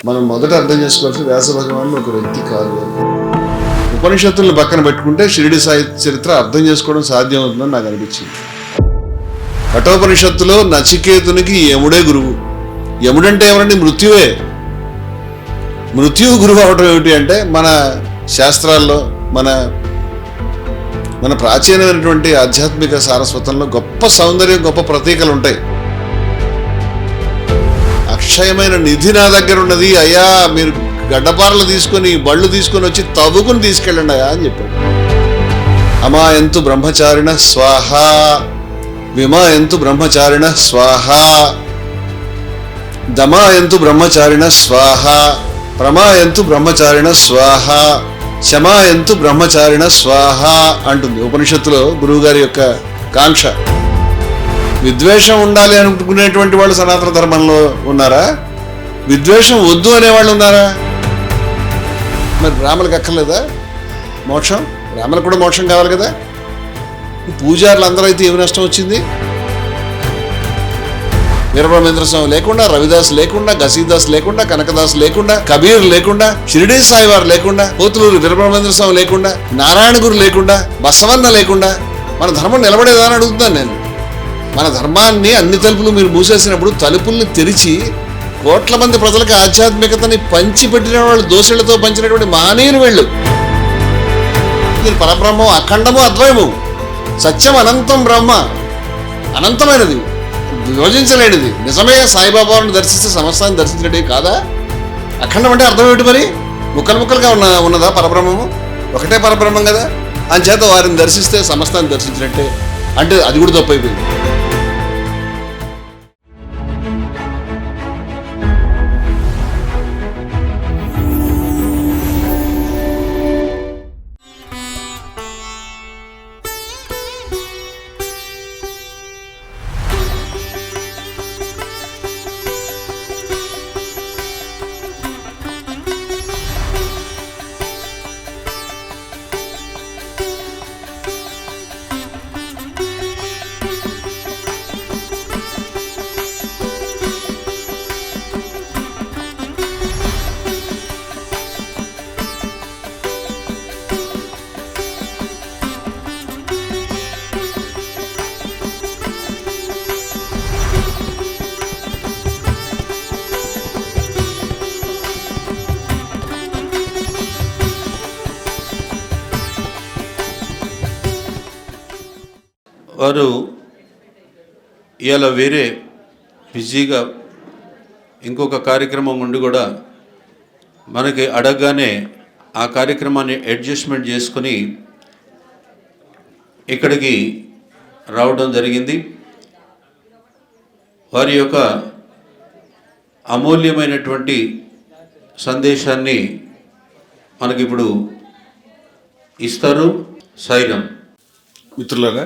మనం మొదట అర్థం చేసుకోవాల్సిన వ్యాస భగవానుడు ఒక వ్యక్తి కాదు. ఉపనిషత్తులను పక్కన పెట్టుకుంటే షిరిడి సాయి చరిత్ర అర్థం చేసుకోవడం సాధ్యం అవుతుందని నాకు అనిపించింది. కఠోపనిషత్తులో నచికేతునికి యముడే గురువు. యముడంటే ఎవరండి? మృత్యువే. మృత్యువు గురువు అవడం ఏమిటి అంటే మన శాస్త్రాల్లో మన ప్రాచీనమైనటువంటి ఆధ్యాత్మిక సారస్వతంలో గొప్ప సౌందర్యం, గొప్ప ప్రతీకలు ఉంటాయి. అక్షయమైన నిధి నా దగ్గర ఉన్నది అయ్యా, మీరు గడ్డపారలు తీసుకొని బళ్ళు తీసుకొని వచ్చి తవ్వుకుని తీసుకెళ్ళండి అయ్యా అని చెప్పాడు. అమాయంతు బ్రహ్మచారిణ స్వాహ, విమాయంతు బ్రహ్మచారిణ స్వాహ, దమాయంతు బ్రహ్మచారిణ స్వాహ, ప్రమాయంతు బ్రహ్మచారిణ స్వాహ, శమాయంతు బ్రహ్మచారిణ స్వాహ అంటుంది ఉపనిషత్తులో గురువుగారి యొక్క కాంక్ష. విద్వేషం ఉండాలి అనుకునేటువంటి వాళ్ళు సనాతన ధర్మంలో ఉన్నారా? విద్వేషం వద్దు అనేవాళ్ళు ఉన్నారా? మరి రాములకు అక్కర్లేదా మోక్షం? రాములకు కూడా మోక్షం కావాలి కదా. పూజారులు అందరూ అయితే ఏమి నష్టం వచ్చింది? వీరబ్రహ్మేంద్ర స్వామి లేకుండా, రవిదాస్ లేకుండా, గసీదాస్ లేకుండా, కనకదాస్ లేకుండా, కబీర్ లేకుండా, షిరిడీ సాయి వారు లేకుండా, పోతులూరు వీరబ్రహ్మేంద్ర స్వామి లేకుండా, నారాయణ గురు లేకుండా, బసవన్న లేకుండా మన ధర్మం నిలబడేదా అని అడుగుతున్నాను నేను. మన ధర్మాన్ని అన్ని తలుపులు మీరు మూసేసినప్పుడు తలుపుల్ని తెరిచి కోట్ల మంది ప్రజలకు ఆధ్యాత్మికతని పంచిపెట్టిన వాళ్ళు, దోషులతో పంచినటువంటి మహనీయులు వెళ్ళు. మీరు పరబ్రహ్మం అఖండము అద్వయము, సత్యం అనంతం, బ్రహ్మ అనంతమైనది, విభజించలేనిది. నిజమే సాయిబాబాను దర్శిస్తే సమస్తాన్ని దర్శించలేడే కాదా? అఖండం అంటే అర్థం ఏమిటి మరి? ముక్కలు ముక్కలుగా ఉన్నదా పరబ్రహ్మము? ఒకటే పరబ్రహ్మం కదా. అంచేత వారిని దర్శిస్తే సమస్తాన్ని దర్శించినట్టే అంటే అది కూడా తప్పైపోయింది. వారు ఇలా వేరే బిజీగా ఇంకొక కార్యక్రమం ఉండి కూడా మనకి అడగగానే ఆ కార్యక్రమాన్ని అడ్జస్ట్మెంట్ చేసుకొని ఇక్కడికి రావడం జరిగింది. వారి యొక్క అమూల్యమైనటువంటి సందేశాన్ని మనకిప్పుడు ఇస్తారు. సాయిరాం. మిత్రులారా,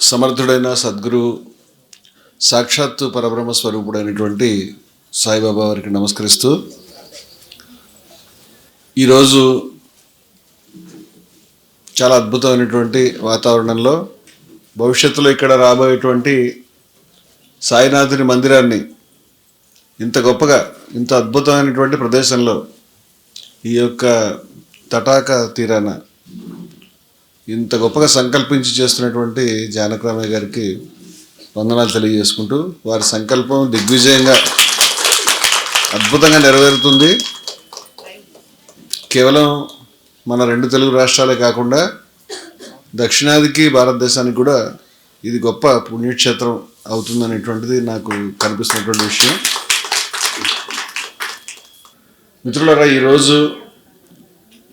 సమర్థుడైన సద్గురు సాక్షాత్తు పరబ్రహ్మ స్వరూపుడైనటువంటి సాయిబాబా వారికి నమస్కరిస్తూ, ఈరోజు చాలా అద్భుతమైనటువంటి వాతావరణంలో భవిష్యత్తులో ఇక్కడ రాబోయేటువంటి సాయినాథుని మందిరాన్ని ఇంత గొప్పగా, ఇంత అద్భుతమైనటువంటి ప్రదేశంలో, ఈ యొక్క తటాక తీరాన ఇంత గొప్పగా సంకల్పించి చేస్తున్నటువంటి జానకరామయ్య గారికి వందనాలు తెలియజేసుకుంటూ, వారి సంకల్పం దిగ్విజయంగా అద్భుతంగా నెరవేరుతుంది. కేవలం మన 2 తెలుగు రాష్ట్రాలే కాకుండా దక్షిణాదికి, భారతదేశానికి కూడా ఇది గొప్ప పుణ్యక్షేత్రం అవుతుందనేటువంటిది నాకు కనిపిస్తున్నటువంటి విషయం. మిత్రులారా, ఈరోజు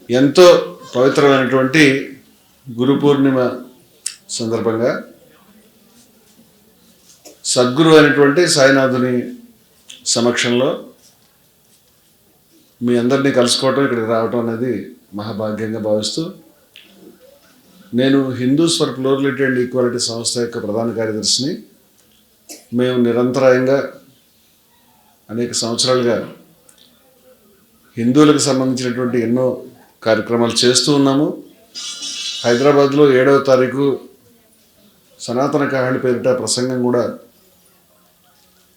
ఎంతో పవిత్రమైనటువంటి గురు పూర్ణిమ సందర్భంగా సద్గురు అయినటువంటి సాయినాథుని సమక్షంలో మీ అందరినీ కలుసుకోవటం, ఇక్కడికి రావటం అనేది మహాభాగ్యంగా భావిస్తూ, నేను Hindus for plurality and equality సంస్థ యొక్క ప్రధాన కార్యదర్శిని. మేము నిరంతరాయంగా అనేక సంవత్సరాలుగా హిందువులకు సంబంధించినటువంటి ఎన్నో కార్యక్రమాలు చేస్తూ ఉన్నాము. హైదరాబాద్లో 7వ తారీఖు సనాతన కహాళి పేరిట ప్రసంగం కూడా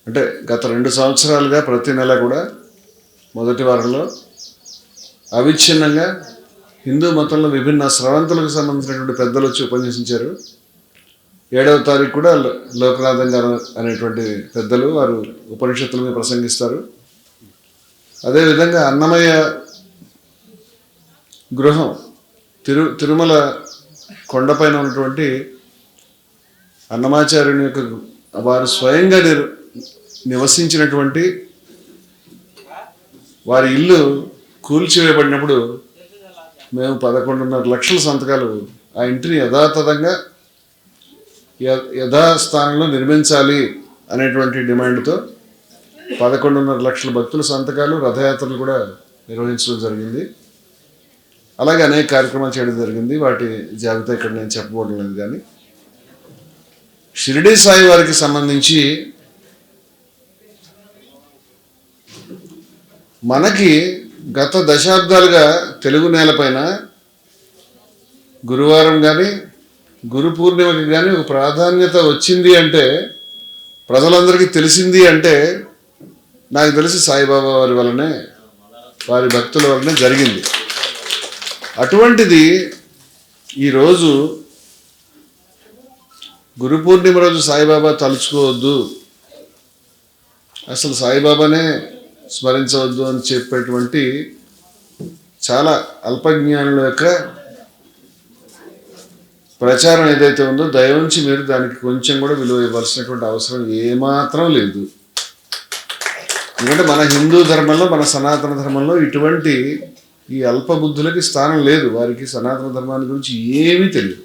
అంటే గత 2 సంవత్సరాలుగా ప్రతి నెల కూడా మొదటి వారంలో అవిచ్ఛిన్నంగా హిందూ మతంలో విభిన్న స్రవంతులకు సంబంధించినటువంటి పెద్దలు వచ్చి ఉపన్యసించారు. 7వ తారీఖు కూడా లోకనాథం గారు అనేటువంటి పెద్దలు వారు ఉపనిషత్తుల మీద ప్రసంగిస్తారు. అదేవిధంగా అన్నమయ్య గృహం తిరుమల కొండపైన ఉన్నటువంటి అన్నమాచార్యుని యొక్క వారు స్వయంగా నివసించినటువంటి వారి ఇల్లు కూల్చివేయబడినప్పుడు మేము 11.5 లక్షల సంతకాలు ఆ ఇంటిని యథాతథంగా యథాస్థానంలో నిర్మించాలి అనేటువంటి డిమాండ్తో 11.5 లక్షల భక్తుల సంతకాలు, రథయాత్రలు కూడా నిర్వహించడం జరిగింది. అలాగే అనేక కార్యక్రమాలు చేయడం జరిగింది. వాటి జాబితా ఇక్కడ నేను చెప్పబోవడం లేదు. కానీ షిరిడీ సాయి వారికి సంబంధించి మనకి గత దశాబ్దాలుగా తెలుగు నేలపైన గురువారం కానీ గురు పూర్ణిమకి కానీ ఒక ప్రాధాన్యత వచ్చింది అంటే, ప్రజలందరికీ తెలిసింది అంటే నాకు తెలిసి సాయిబాబా వారి వల్లనే, వారి భక్తుల వల్లనే జరిగింది. అటువంటిది ఈరోజు గురు పూర్ణిమ రోజు సాయిబాబా తలుచుకోవద్దు, అసలు సాయిబాబానే స్మరించవద్దు అని చెప్పేటువంటి చాలా అల్పజ్ఞానుల యొక్క ప్రచారం ఏదైతే ఉందో దయవుంచి మీరు దానికి కొంచెం కూడా విలువ ఇవ్వాల్సినటువంటి అవసరం ఏమాత్రం లేదు. ఎందుకంటే మన హిందూ ధర్మంలో, మన సనాతన ధర్మంలో ఇటువంటి ఈ అల్ప బుద్ధులకి స్థానం లేదు. వారికి సనాతన ధర్మాన్ని గురించి ఏమీ తెలియదు.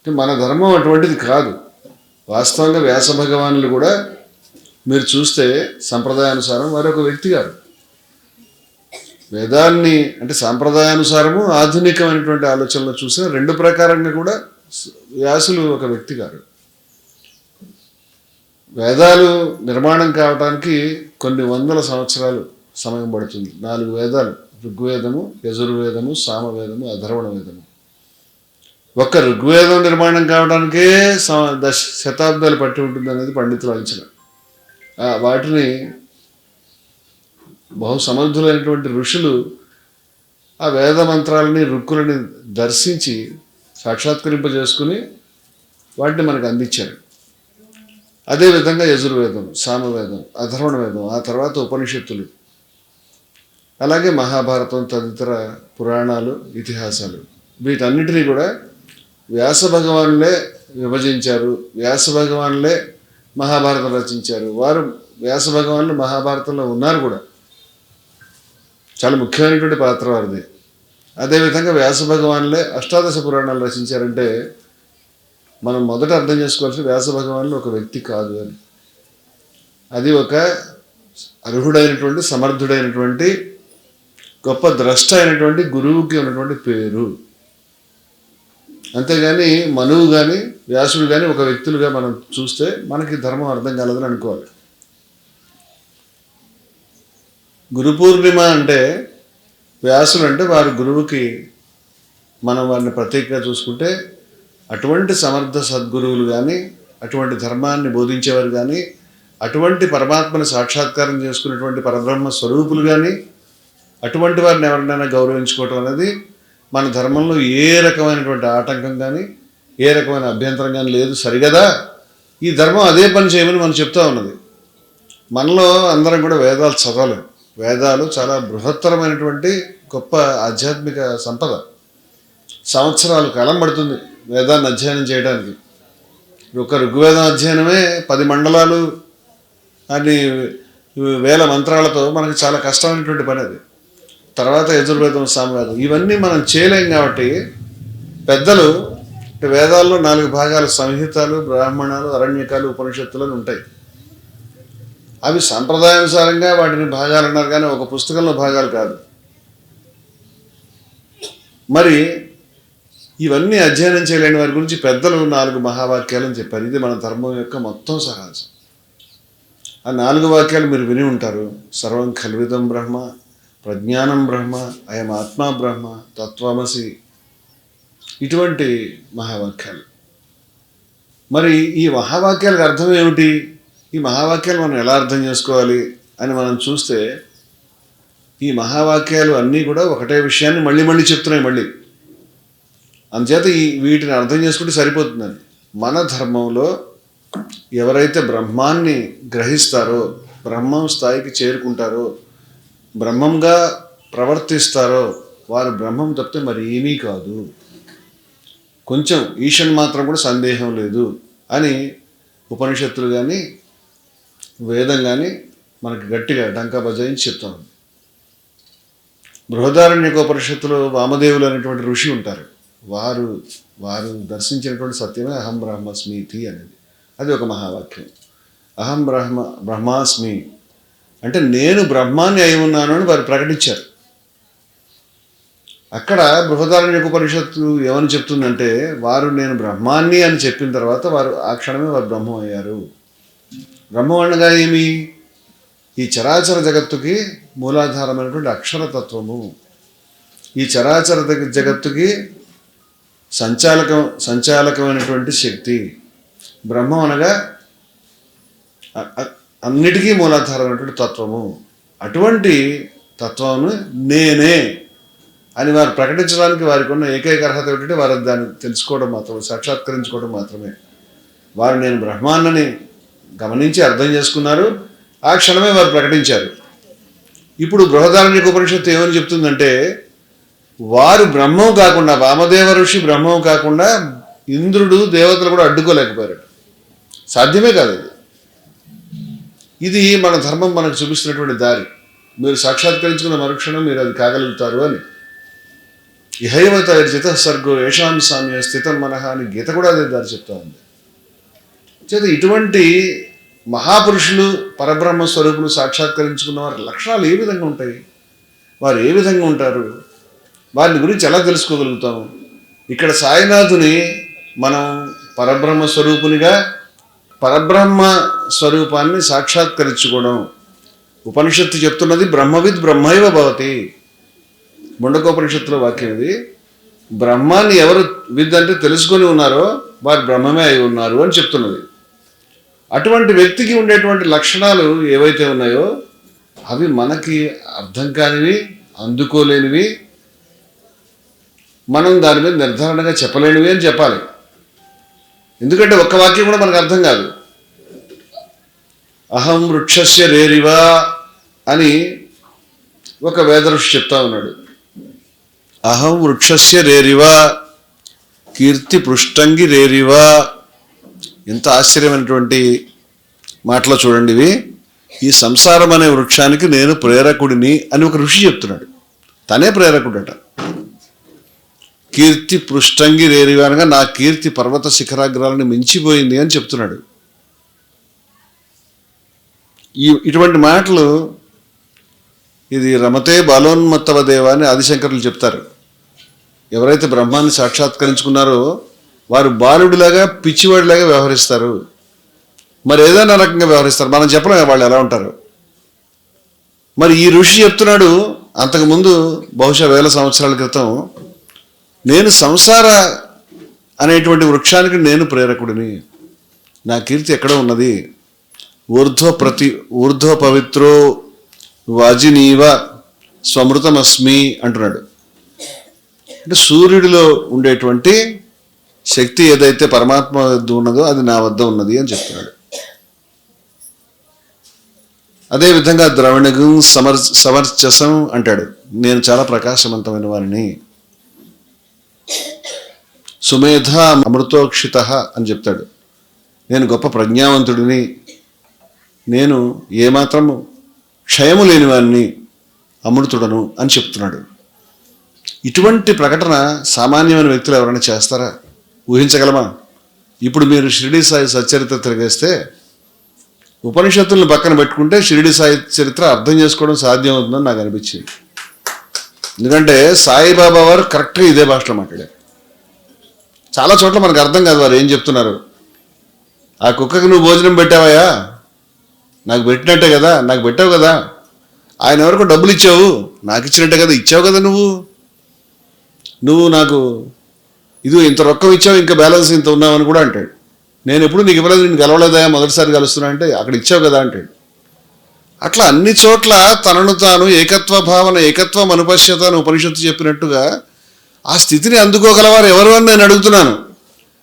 మన ధర్మం అటువంటిది కాదు. వాస్తవంగా వ్యాస భగవానులు కూడా మీరు చూస్తే సంప్రదాయానుసారం వారు ఒక వ్యక్తి గారు. వేదాన్ని అంటే సాంప్రదాయానుసారము ఆధునికమైనటువంటి ఆలోచనలు చూసిన 2 ప్రకారంగా కూడా వ్యాసులు ఒక వ్యక్తి గారు. వేదాలు నిర్మాణం కావడానికి కొన్ని వందల సంవత్సరాలు సమయం పడుతుంది. 4 వేదాలు, ఋగ్వేదము, యజుర్వేదము, సామవేదము, అధర్వణ వేదము. ఒక్క ఋగ్వేదం నిర్మాణం కావడానికే శతాబ్దాలు పట్టి ఉంటుంది అనేది పండితుల అంచనా. వాటిని బహు సమర్థులైనటువంటి ఋషులు ఆ వేద మంత్రాలని, రుక్కులని దర్శించి సాక్షాత్కరింపజేసుకుని వాటిని మనకు అందించారు. అదేవిధంగా యజుర్వేదం, సామవేదం, అధర్వణ వేదం, ఆ తర్వాత ఉపనిషత్తులు, అలాగే మహాభారతం తదితర పురాణాలు, ఇతిహాసాలు, వీటన్నిటినీ కూడా వ్యాస భగవానులే విభజించారు. వ్యాస భగవానులే మహాభారతం రచించారు. వారు వ్యాస భగవానులు మహాభారతంలో ఉన్నారు కూడా. చాలా ముఖ్యమైనటువంటి పాత్ర వారిది. అదేవిధంగా వ్యాస భగవానులే అష్టాదశ పురాణాలు రచించారంటే మనం మొదట అర్థం చేసుకోవాల్సి వ్యాస భగవానులు ఒక వ్యక్తి కాదు అని. అది ఒక అర్హుడైనటువంటి, సమర్థుడైనటువంటి, గొప్ప ద్రష్ట అయినటువంటి గురువుకి ఉన్నటువంటి పేరు. అంతేగాని మనువు కానీ వ్యాసుడు కానీ ఒక వ్యక్తులుగా మనం చూస్తే మనకి ధర్మం అర్థం కాలేదని అనుకోవాలి. గురు పూర్ణిమ అంటే వ్యాసులు అంటే వారి గురువుకి మనం వారిని ప్రత్యేకంగా చూసుకుంటే అటువంటి సమర్థ సద్గురువులు కానీ, అటువంటి ధర్మాన్ని బోధించేవారు కానీ, అటువంటి పరమాత్మని సాక్షాత్కారం చేసుకున్నటువంటి పరబ్రహ్మ స్వరూపులు కానీ, అటువంటి వారిని ఎవరినైనా గౌరవించుకోవటం అనేది మన ధర్మంలో ఏ రకమైనటువంటి ఆటంకం కానీ, ఏ రకమైన అభ్యంతరం కానీ లేదు. సరిగదా? ఈ ధర్మం అదే పని చేయమని మనం చెప్తా ఉన్నది. మనలో అందరం కూడా వేదాలు చదవలేం. వేదాలు చాలా బృహత్తరమైనటువంటి గొప్ప ఆధ్యాత్మిక సంపద. సంవత్సరాలు కాలం పడుతుంది వేదాన్ని అధ్యయనం చేయడానికి. ఒక ఋగ్వేదం అధ్యయనమే 10 మండలాలు అని 1000 మంత్రాలతో మనకి చాలా కష్టమైనటువంటి పని అది. తర్వాత యజుర్వేదం, సామవేదం, ఇవన్నీ మనం చేయలేం. కాబట్టి పెద్దలు వేదాల్లో 4 భాగాలు, సంహితాలు, బ్రాహ్మణాలు, అరణ్యకాలు, ఉపనిషత్తులు అని ఉంటాయి. అవి సాంప్రదాయానుసారంగా వాటిని భాగాలు అన్నారు, కానీ ఒక పుస్తకంలో భాగాలు కాదు. మరి ఇవన్నీ అధ్యయనం చేయలేని వారి గురించి పెద్దలు 4 మహావాక్యాలని చెప్పారు. ఇది మన ధర్మం యొక్క మొత్తం సారాంశం. ఆ 4 వాక్యాలు మీరు విని ఉంటారు. సర్వం ఖల్విదం బ్రహ్మ, ప్రజ్ఞానం బ్రహ్మ, అయం ఆత్మా బ్రహ్మ, తత్వమసి, ఇటువంటి మహావాక్యాలు. మరి ఈ మహావాక్యాలకు అర్థం ఏమిటి? ఈ మహావాక్యాలు మనం ఎలా అర్థం చేసుకోవాలి అని మనం చూస్తే ఈ మహావాక్యాలు అన్నీ కూడా ఒకటే విషయాన్ని మళ్ళీ మళ్ళీ చెప్తున్నాయి మళ్ళీ. అందుచేత వీటిని అర్థం చేసుకుంటే సరిపోతుందండి. మన ధర్మంలో ఎవరైతే బ్రహ్మాన్ని గ్రహిస్తారో, బ్రహ్మం స్థాయికి చేరుకుంటారో, బ్రహ్మంగా ప్రవర్తిస్తారో వారు బ్రహ్మం తప్పితే మరి ఏమీ కాదు, కొంచెం ఈషన్ మాత్రం కూడా సందేహం లేదు అని ఉపనిషత్తులు కానీ వేదం కానీ మనకి గట్టిగా డంకా బజాయించి చెప్తాం. బృహదారణ్యకోపనిషత్తులో వామదేవులు అనేటువంటి ఋషి ఉంటారు. వారు దర్శించినటువంటి సత్యమే అహం బ్రహ్మస్మీతి అనేది. అది ఒక మహావాక్యం. అహం బ్రహ్మాస్మి అంటే నేను బ్రహ్మాన్ని అయి ఉన్నాను అని వారు ప్రకటించారు. అక్కడ బృహదారణ్యకోపనిషత్తు ఏమని చెప్తుందంటే వారు నేను బ్రహ్మాన్ని అని చెప్పిన తర్వాత వారు ఆ క్షణమే వారు బ్రహ్మం అయ్యారు. బ్రహ్మం అనగా ఏమి? ఈ చరాచర జగత్తుకి మూలాధారమైనటువంటి అక్షరతత్వము, ఈ చరాచర జగత్తుకి సంచాలకమైనటువంటి శక్తి. బ్రహ్మం అనగా అన్నిటికీ మూలాధారమైనటువంటి తత్వము. అటువంటి తత్వమును నేనే అని వారు ప్రకటించడానికి వారికి ఉన్న ఏకైక అర్హత ఏమిటంటే వారు దాన్ని తెలుసుకోవడం మాత్రమే, సాక్షాత్కరించుకోవడం మాత్రమే. వారు నేను బ్రహ్మాన్నని గమనించి అర్థం చేసుకున్నారు. ఆ క్షణమే వారు ప్రకటించారు. ఇప్పుడు బృహదారణ్యకోపనిషత్తు ఏమని చెప్తుందంటే వారు బ్రహ్మం కాకుండా, వామదేవ ఋషి బ్రహ్మం కాకుండా ఇంద్రుడు దేవతలు కూడా అడ్డుకోలేకపోయారు. సాధ్యమే కాదు అది. ఇది మన ధర్మం మనకు చూపిస్తున్నటువంటి దారి. మీరు సాక్షాత్కరించుకున్న మరుక్షణం మీరు అది కాగలుగుతారు అని. ఇహైవత జిత సర్గో ఏషాం సామ్య స్థితం మనహ అని గీత కూడా అదే దారి చెప్తా ఉంది. చేత ఇటువంటి మహాపురుషులు పరబ్రహ్మ స్వరూపులు సాక్షాత్కరించుకున్న వారి లక్షణాలు ఏ విధంగా ఉంటాయి, వారు ఏ విధంగా ఉంటారు, వారిని గురించి ఎలా తెలుసుకోగలుగుతాము? ఇక్కడ సాయినాథుని మనం పరబ్రహ్మ స్వరూపునిగా, పరబ్రహ్మ స్వరూపాన్ని సాక్షాత్కరించుకోవడం. ఉపనిషత్తు చెప్తున్నది బ్రహ్మవిద్ బ్రహ్మైవ భవతి. ముండకోపనిషత్తులో వాక్యం ఇది. బ్రహ్మాన్ని ఎవరు విద్ అంటే తెలుసుకొని ఉన్నారో వారు బ్రహ్మమే అయి ఉన్నారు అని చెప్తున్నది. అటువంటి వ్యక్తికి ఉండేటువంటి లక్షణాలు ఏవైతే ఉన్నాయో అవి మనకి అర్థం కానివి, అందుకోలేనివి, మనం దాని మీద నిర్ధారణగా చెప్పలేనివి అని చెప్పాలి. ఎందుకంటే ఒక్క వాక్యం కూడా మనకు అర్థం కాదు. అహం వృక్షస్య రేరివా అని ఒక వేదఋషి చెప్తా ఉన్నాడు. అహం వృక్షస్య రేరివా కీర్తి పృష్టంగి రేరివా. ఎంత ఆశ్చర్యమైనటువంటి మాటలో చూడండి ఇవి. ఈ సంసారం అనే వృక్షానికి నేను ప్రేరకుడిని అని ఒక ఋషి చెప్తున్నాడు. తనే ప్రేరకుడట. కీర్తి పృష్టంగి రేరివా అనగా నా కీర్తి పర్వత శిఖరాగ్రాలను మించిపోయింది అని చెప్తున్నాడు. ఇటువంటి మాటలు ఇది రమతే బాలోన్మత్తవ దేవ అని ఆదిశంకరులు చెప్తారు. ఎవరైతే బ్రహ్మాన్ని సాక్షాత్కరించుకున్నారో వారు బాలుడిలాగా పిచ్చివాడిలాగా వ్యవహరిస్తారు. మరి ఏదైనా రకంగా వ్యవహరిస్తారు. మనం చెప్పలేం వాళ్ళు ఎలా ఉంటారు. మరి ఈ ఋషి చెప్తున్నాడు అంతకుముందు బహుశా 1000 సంవత్సరాల క్రితం, నేను సంసార అనేటువంటి వృక్షానికి నేను ప్రేరకుడిని, నా కీర్తి ఎక్కడ ఉన్నది, ఊర్ధ్వ పవిత్రో వాజినీవ స్వమృతమస్మి అంటున్నాడు. అంటే సూర్యుడిలో ఉండేటువంటి శక్తి ఏదైతే పరమాత్మ వద్ద ఉన్నదో అది నా వద్ద ఉన్నది అని చెప్తున్నాడు. అదేవిధంగా ద్రవణగం సమర్చసం అంటాడు, నేను చాలా ప్రకాశవంతమైన వారిని. సుమేధ అమృతోక్షిత అని చెప్తాడు, నేను గొప్ప ప్రజ్ఞావంతుడిని, నేను ఏమాత్రము క్షయము లేని వారిని, అమృతుడను అని చెప్తున్నాడు. ఇటువంటి ప్రకటన సామాన్యమైన వ్యక్తులు ఎవరైనా చేస్తారా? ఊహించగలమా? ఇప్పుడు మీరు షిరిడి సాయి సచ్చరిత్ర తిరిగేస్తే, ఉపనిషత్తులను పక్కన పెట్టుకుంటే షిరిడి సాయి చరిత్ర అర్థం చేసుకోవడం సాధ్యం అవుతుందని నాకు అనిపించింది. ఎందుకంటే సాయిబాబా వారు కరెక్ట్గా ఇదే భాషలో మాట్లాడారు. చాలా చోట్ల మనకు అర్థం కాదు వారు ఏం చెప్తున్నారు. ఆ కుక్కకి నువ్వు భోజనం పెట్టావయ్యా, నాకు పెట్టినట్టే కదా, నాకు పెట్టావు కదా, ఆయన ఎవరికో డబ్బులు ఇచ్చావు, నాకు ఇచ్చినట్టే కదా, ఇచ్చావు కదా, నువ్వు నాకు ఇది ఇంత రొక్కం ఇచ్చావు, ఇంకా బ్యాలెన్స్ ఇంత ఉన్నావని కూడా అంటాడు. నేను ఎప్పుడు నీకు ఇవ్వలేదు, నేను గెలవలేదా, మొదటిసారి కలుస్తున్నా అంటే అక్కడ ఇచ్చావు కదా అంటాడు. అట్లా అన్ని చోట్ల తనను తాను ఏకత్వ భావన, ఏకత్వం అనుపశ్యత అని ఉపనిషత్తు చెప్పినట్టుగా ఆ స్థితిని అందుకోగలవారు ఎవరు అని నేను అడుగుతున్నాను.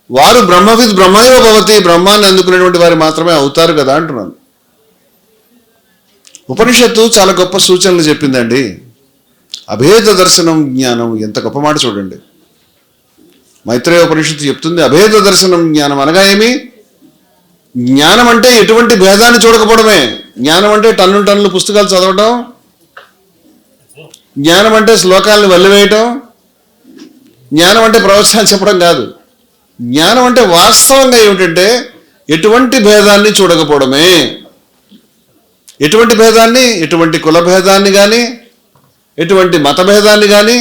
వారు బ్రహ్మవిద్ బ్రహ్మైవ భవతి, బ్రహ్మాన్ని అందుకునేటువంటి వారు మాత్రమే అవుతారు కదా అంటున్నాను. ఉపనిషత్తు చాలా గొప్ప సూచనలు చెప్పిందండి. అభేద దర్శనం జ్ఞానం, ఎంత గొప్ప మాట చూడండి. మైత్రేయ ఉపనిషత్తు చెప్తుంది అభేద దర్శనం జ్ఞానం అనగా ఏమి? జ్ఞానం అంటే ఎటువంటి భేదాన్ని చూడకపోవడమే. జ్ఞానం అంటే టన్నులు పుస్తకాలు చదవటం, జ్ఞానం అంటే శ్లోకాలను వల్లివేయటం, జ్ఞానం అంటే ప్రవచనాలు చెప్పడం కాదు. జ్ఞానం అంటే వాస్తవంగా ఏమిటంటే ఎటువంటి భేదాన్ని చూడకపోవడమే. ఎటువంటి భేదాన్ని? ఎటువంటి కుల భేదాన్ని కానీ, ఎటువంటి మత భేదాన్ని కానీ,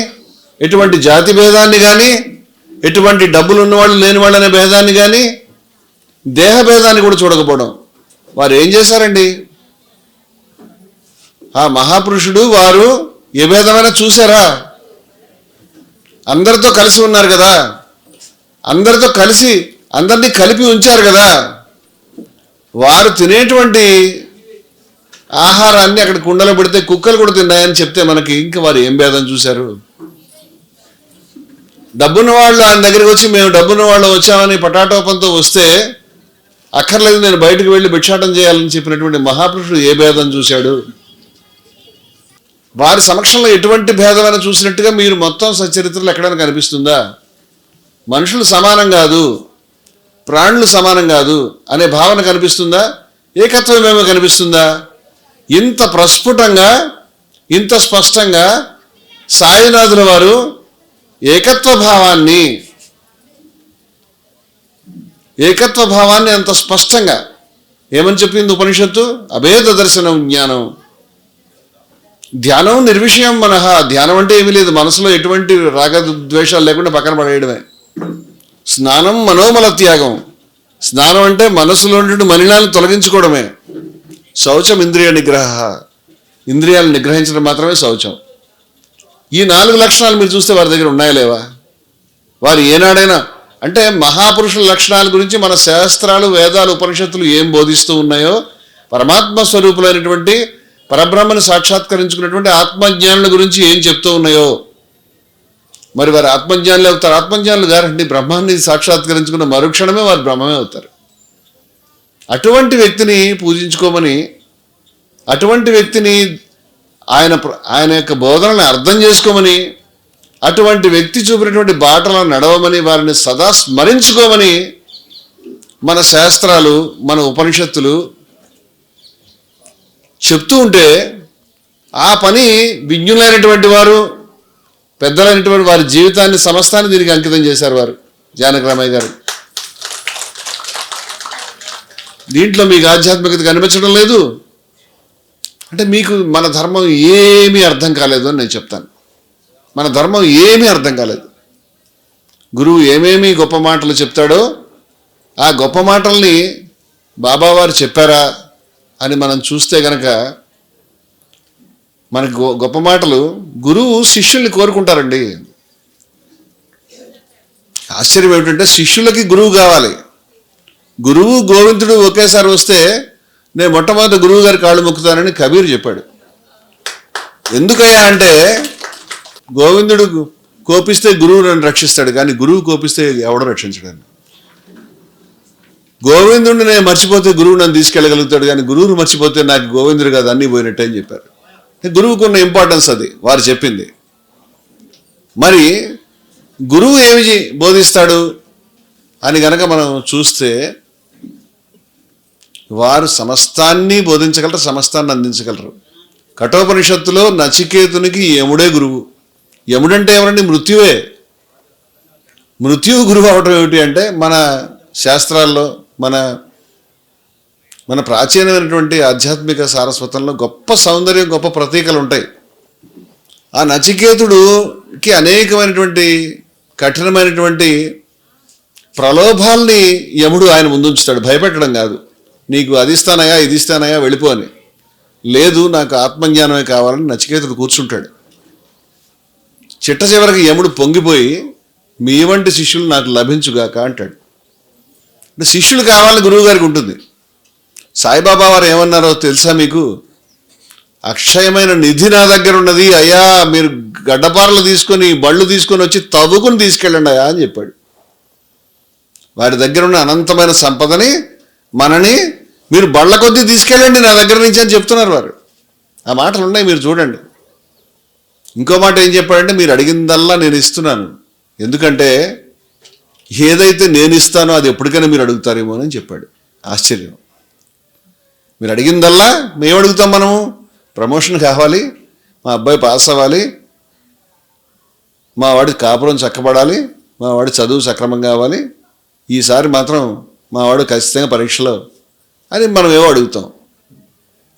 ఎటువంటి జాతి భేదాన్ని కానీ, ఎటువంటి డబ్బులు ఉన్నవాళ్ళు లేని వాళ్ళు అనే భేదాన్ని కానీ, దేహ భేదాన్ని కూడా చూడకపోవడం. వారు ఏం చేశారండి? ఆ మహాపురుషుడు వారు ఏ భేదమైనా చూసారా? అందరితో కలిసి ఉన్నారు కదా, అందరితో కలిసి అందరినీ కలిపి ఉంచారు కదా. వారు తినేటువంటి ఆహారాన్ని అక్కడ కుండలో పెడితే కుక్కలు కూడా తిన్నాయని చెప్తే మనకి ఇంకా వారు ఏం భేదం చూశారు? డబ్బున్న వాళ్ళు ఆయన దగ్గరికి వచ్చి మేము డబ్బున్న వాళ్ళు వచ్చామని పటాటోపంతో వస్తే అక్కర్లేదు నేను బయటకు వెళ్ళి భిక్షాటం చేయాలని చెప్పినటువంటి మహాపురుషుడు ఏ భేదం చూశాడు? వారి సమక్షంలో ఎటువంటి భేదమైనా చూసినట్టుగా మీరు మొత్తం సచరిత్రలు ఎక్కడైనా కనిపిస్తుందా? మనుషులు సమానం కాదు, ప్రాణులు సమానం కాదు అనే భావన కనిపిస్తుందా? ఏకత్వం ఏమో కనిపిస్తుందా? ఇంత ప్రస్ఫుటంగా, ఇంత స్పష్టంగా సాయినాథుల వారు ఏకత్వ భావాన్ని అంత స్పష్టంగా ఏమని చెప్పింది ఉపనిషత్తు? అభేద దర్శనం జ్ఞానం. ధ్యానం నిర్విషయం మనః. ధ్యానం అంటే ఏమీ లేదు, మనసులో ఎటువంటి రాగద్వేషాలు లేకుండా పక్కన పడేయడమే. స్నానం మనోమల త్యాగం. స్నానం అంటే మనసులో నుండి మలినాలను తొలగించుకోవడమే. శౌచం ఇంద్రియ నిగ్రహ. ఇంద్రియాలను నిగ్రహించడం మాత్రమే శౌచం. ఈ 4 లక్షణాలు మీరు చూస్తే వారి దగ్గర ఉన్నాయా లేవా? వారు ఏనాడైనా అంటే మహాపురుషుల లక్షణాల గురించి మన శాస్త్రాలు, వేదాలు, ఉపనిషత్తులు ఏం బోధిస్తూ ఉన్నాయో, పరమాత్మ స్వరూపులైనటువంటి పరబ్రహ్మను సాక్షాత్కరించుకున్నటువంటి ఆత్మజ్ఞానుల గురించి ఏం చెప్తూ ఉన్నాయో, మరి వారు ఆత్మజ్ఞానులు అవుతారు. ఆత్మజ్ఞానులు గారండి, బ్రహ్మాన్ని సాక్షాత్కరించుకున్న మరుక్షణమే వారు బ్రహ్మమే అవుతారు. అటువంటి వ్యక్తిని పూజించుకోమని, అటువంటి వ్యక్తిని ఆయన యొక్క బోధనలను అర్థం చేసుకోమని, అటువంటి వ్యక్తి చూపినటువంటి బాటలను నడవమని, వారిని సదా స్మరించుకోమని మన శాస్త్రాలు, మన ఉపనిషత్తులు చెప్తూ ఉంటే ఆ పని విజ్ఞులైనటువంటి వారు, పెద్దలైనటువంటి వారి జీవితాన్ని, సమస్తాన్ని దీనికి అంకితం చేశారు వారు. జానకరామయ్య గారు దీంట్లో మీకు ఆధ్యాత్మికత కనిపించడం లేదు అంటే మీకు మన ధర్మం ఏమీ అర్థం కాలేదు అని నేను చెప్తాను. మన ధర్మం ఏమీ అర్థం కాలేదు. గురువు ఏమేమి గొప్ప మాటలు చెప్తాడో ఆ గొప్ప మాటల్ని బాబావారు చెప్పారా అని మనం చూస్తే గనక మనకి గొప్ప మాటలు గురువు శిష్యుల్ని కోరుకుంటారండి. ఆశ్చర్యం ఏమిటంటే శిష్యులకి గురువు కావాలి. గురువు గోవిందుడు ఒకేసారి వస్తే నేను మొట్టమొదటి గురువు గారి కాళ్ళు మొక్కుతానని కబీర్ చెప్పాడు. ఎందుకయ్యా అంటే గోవిందుడు కోపిస్తే గురువు నన్ను రక్షిస్తాడు, కానీ గురువు కోపిస్తే ఎవడో రక్షించడాన్ని. గోవిందుడిని నేను మర్చిపోతే గురువు నన్ను తీసుకెళ్ళగలుగుతాడు, కానీ గురువుని మర్చిపోతే నాకు గోవిందుడు కాదు అన్నీ పోయినట్టే అని చెప్పారు. గురువుకున్న ఇంపార్టెన్స్ అది వారు చెప్పింది. మరి గురువు ఏమి బోధిస్తాడు అని గనక మనం చూస్తే వారు సమస్తాన్ని బోధించగలరు, సమస్తాన్ని అందించగలరు. కఠోపనిషత్తులో నచికేతునికి యముడే గురువు. యముడంటే ఎవరండి? మృత్యువే. మృత్యువు గురువు అవటం ఏమిటి అంటే మన శాస్త్రాల్లో, మన ప్రాచీనమైనటువంటి ఆధ్యాత్మిక సారస్వతంలో గొప్ప సౌందర్యం, గొప్ప ప్రతీకలు ఉంటాయి. ఆ నచికేతుడికి అనేకమైనటువంటి కఠినమైనటువంటి ప్రలోభాల్ని యముడు ఆయన ముందుంచుతాడు. భయపెట్టడం కాదు, నీకు అది ఇస్తానయా, ఇది ఇస్తానయా, వెళ్ళిపో అని. లేదు, నాకు ఆత్మజ్ఞానమే కావాలని నచికేతుడు కూర్చుంటాడు. చిట్ట చివరికి యముడు పొంగిపోయి మీ వంటి శిష్యులు నాకు లభించుగాక అంటాడు. అంటే శిష్యులు కావాలని గురువు గారికి ఉంటుంది. సాయిబాబా వారు ఏమన్నారో తెలుసా మీకు? అక్షయమైన నిధి నా దగ్గర ఉన్నది అయ్యా, మీరు గడ్డపారలు తీసుకొని బళ్ళు తీసుకొని వచ్చి తవ్వుకుని తీసుకెళ్ళండి అయ్యా అని చెప్పాడు. వారి దగ్గర ఉన్న అనంతమైన సంపదని మనని మీరు బళ్ళ కొద్దీ తీసుకెళ్ళండి నా దగ్గర నుంచి అని చెప్తున్నారు వారు. ఆ మాటలు ఉన్నాయి, మీరు చూడండి. ఇంకో మాట ఏం చెప్పాడంటే, మీరు అడిగిందల్లా నేను ఇస్తున్నాను, ఎందుకంటే ఏదైతే నేను ఇస్తానో అది ఎప్పటికైనా మీరు అడుగుతారేమో అని చెప్పాడు. ఆశ్చర్యం. మీరు అడిగిందల్లా మేము అడుగుతాం. మనము ప్రమోషన్ కావాలి, మా అబ్బాయి పాస్ అవ్వాలి, మా వాడి కాపురం చక్కబడాలి, మా వాడి చదువు సక్రమంగా కావాలి, ఈసారి మాత్రం మా వాడు ఖచ్చితంగా పరీక్షలో అని మనం ఏవో అడుగుతాం.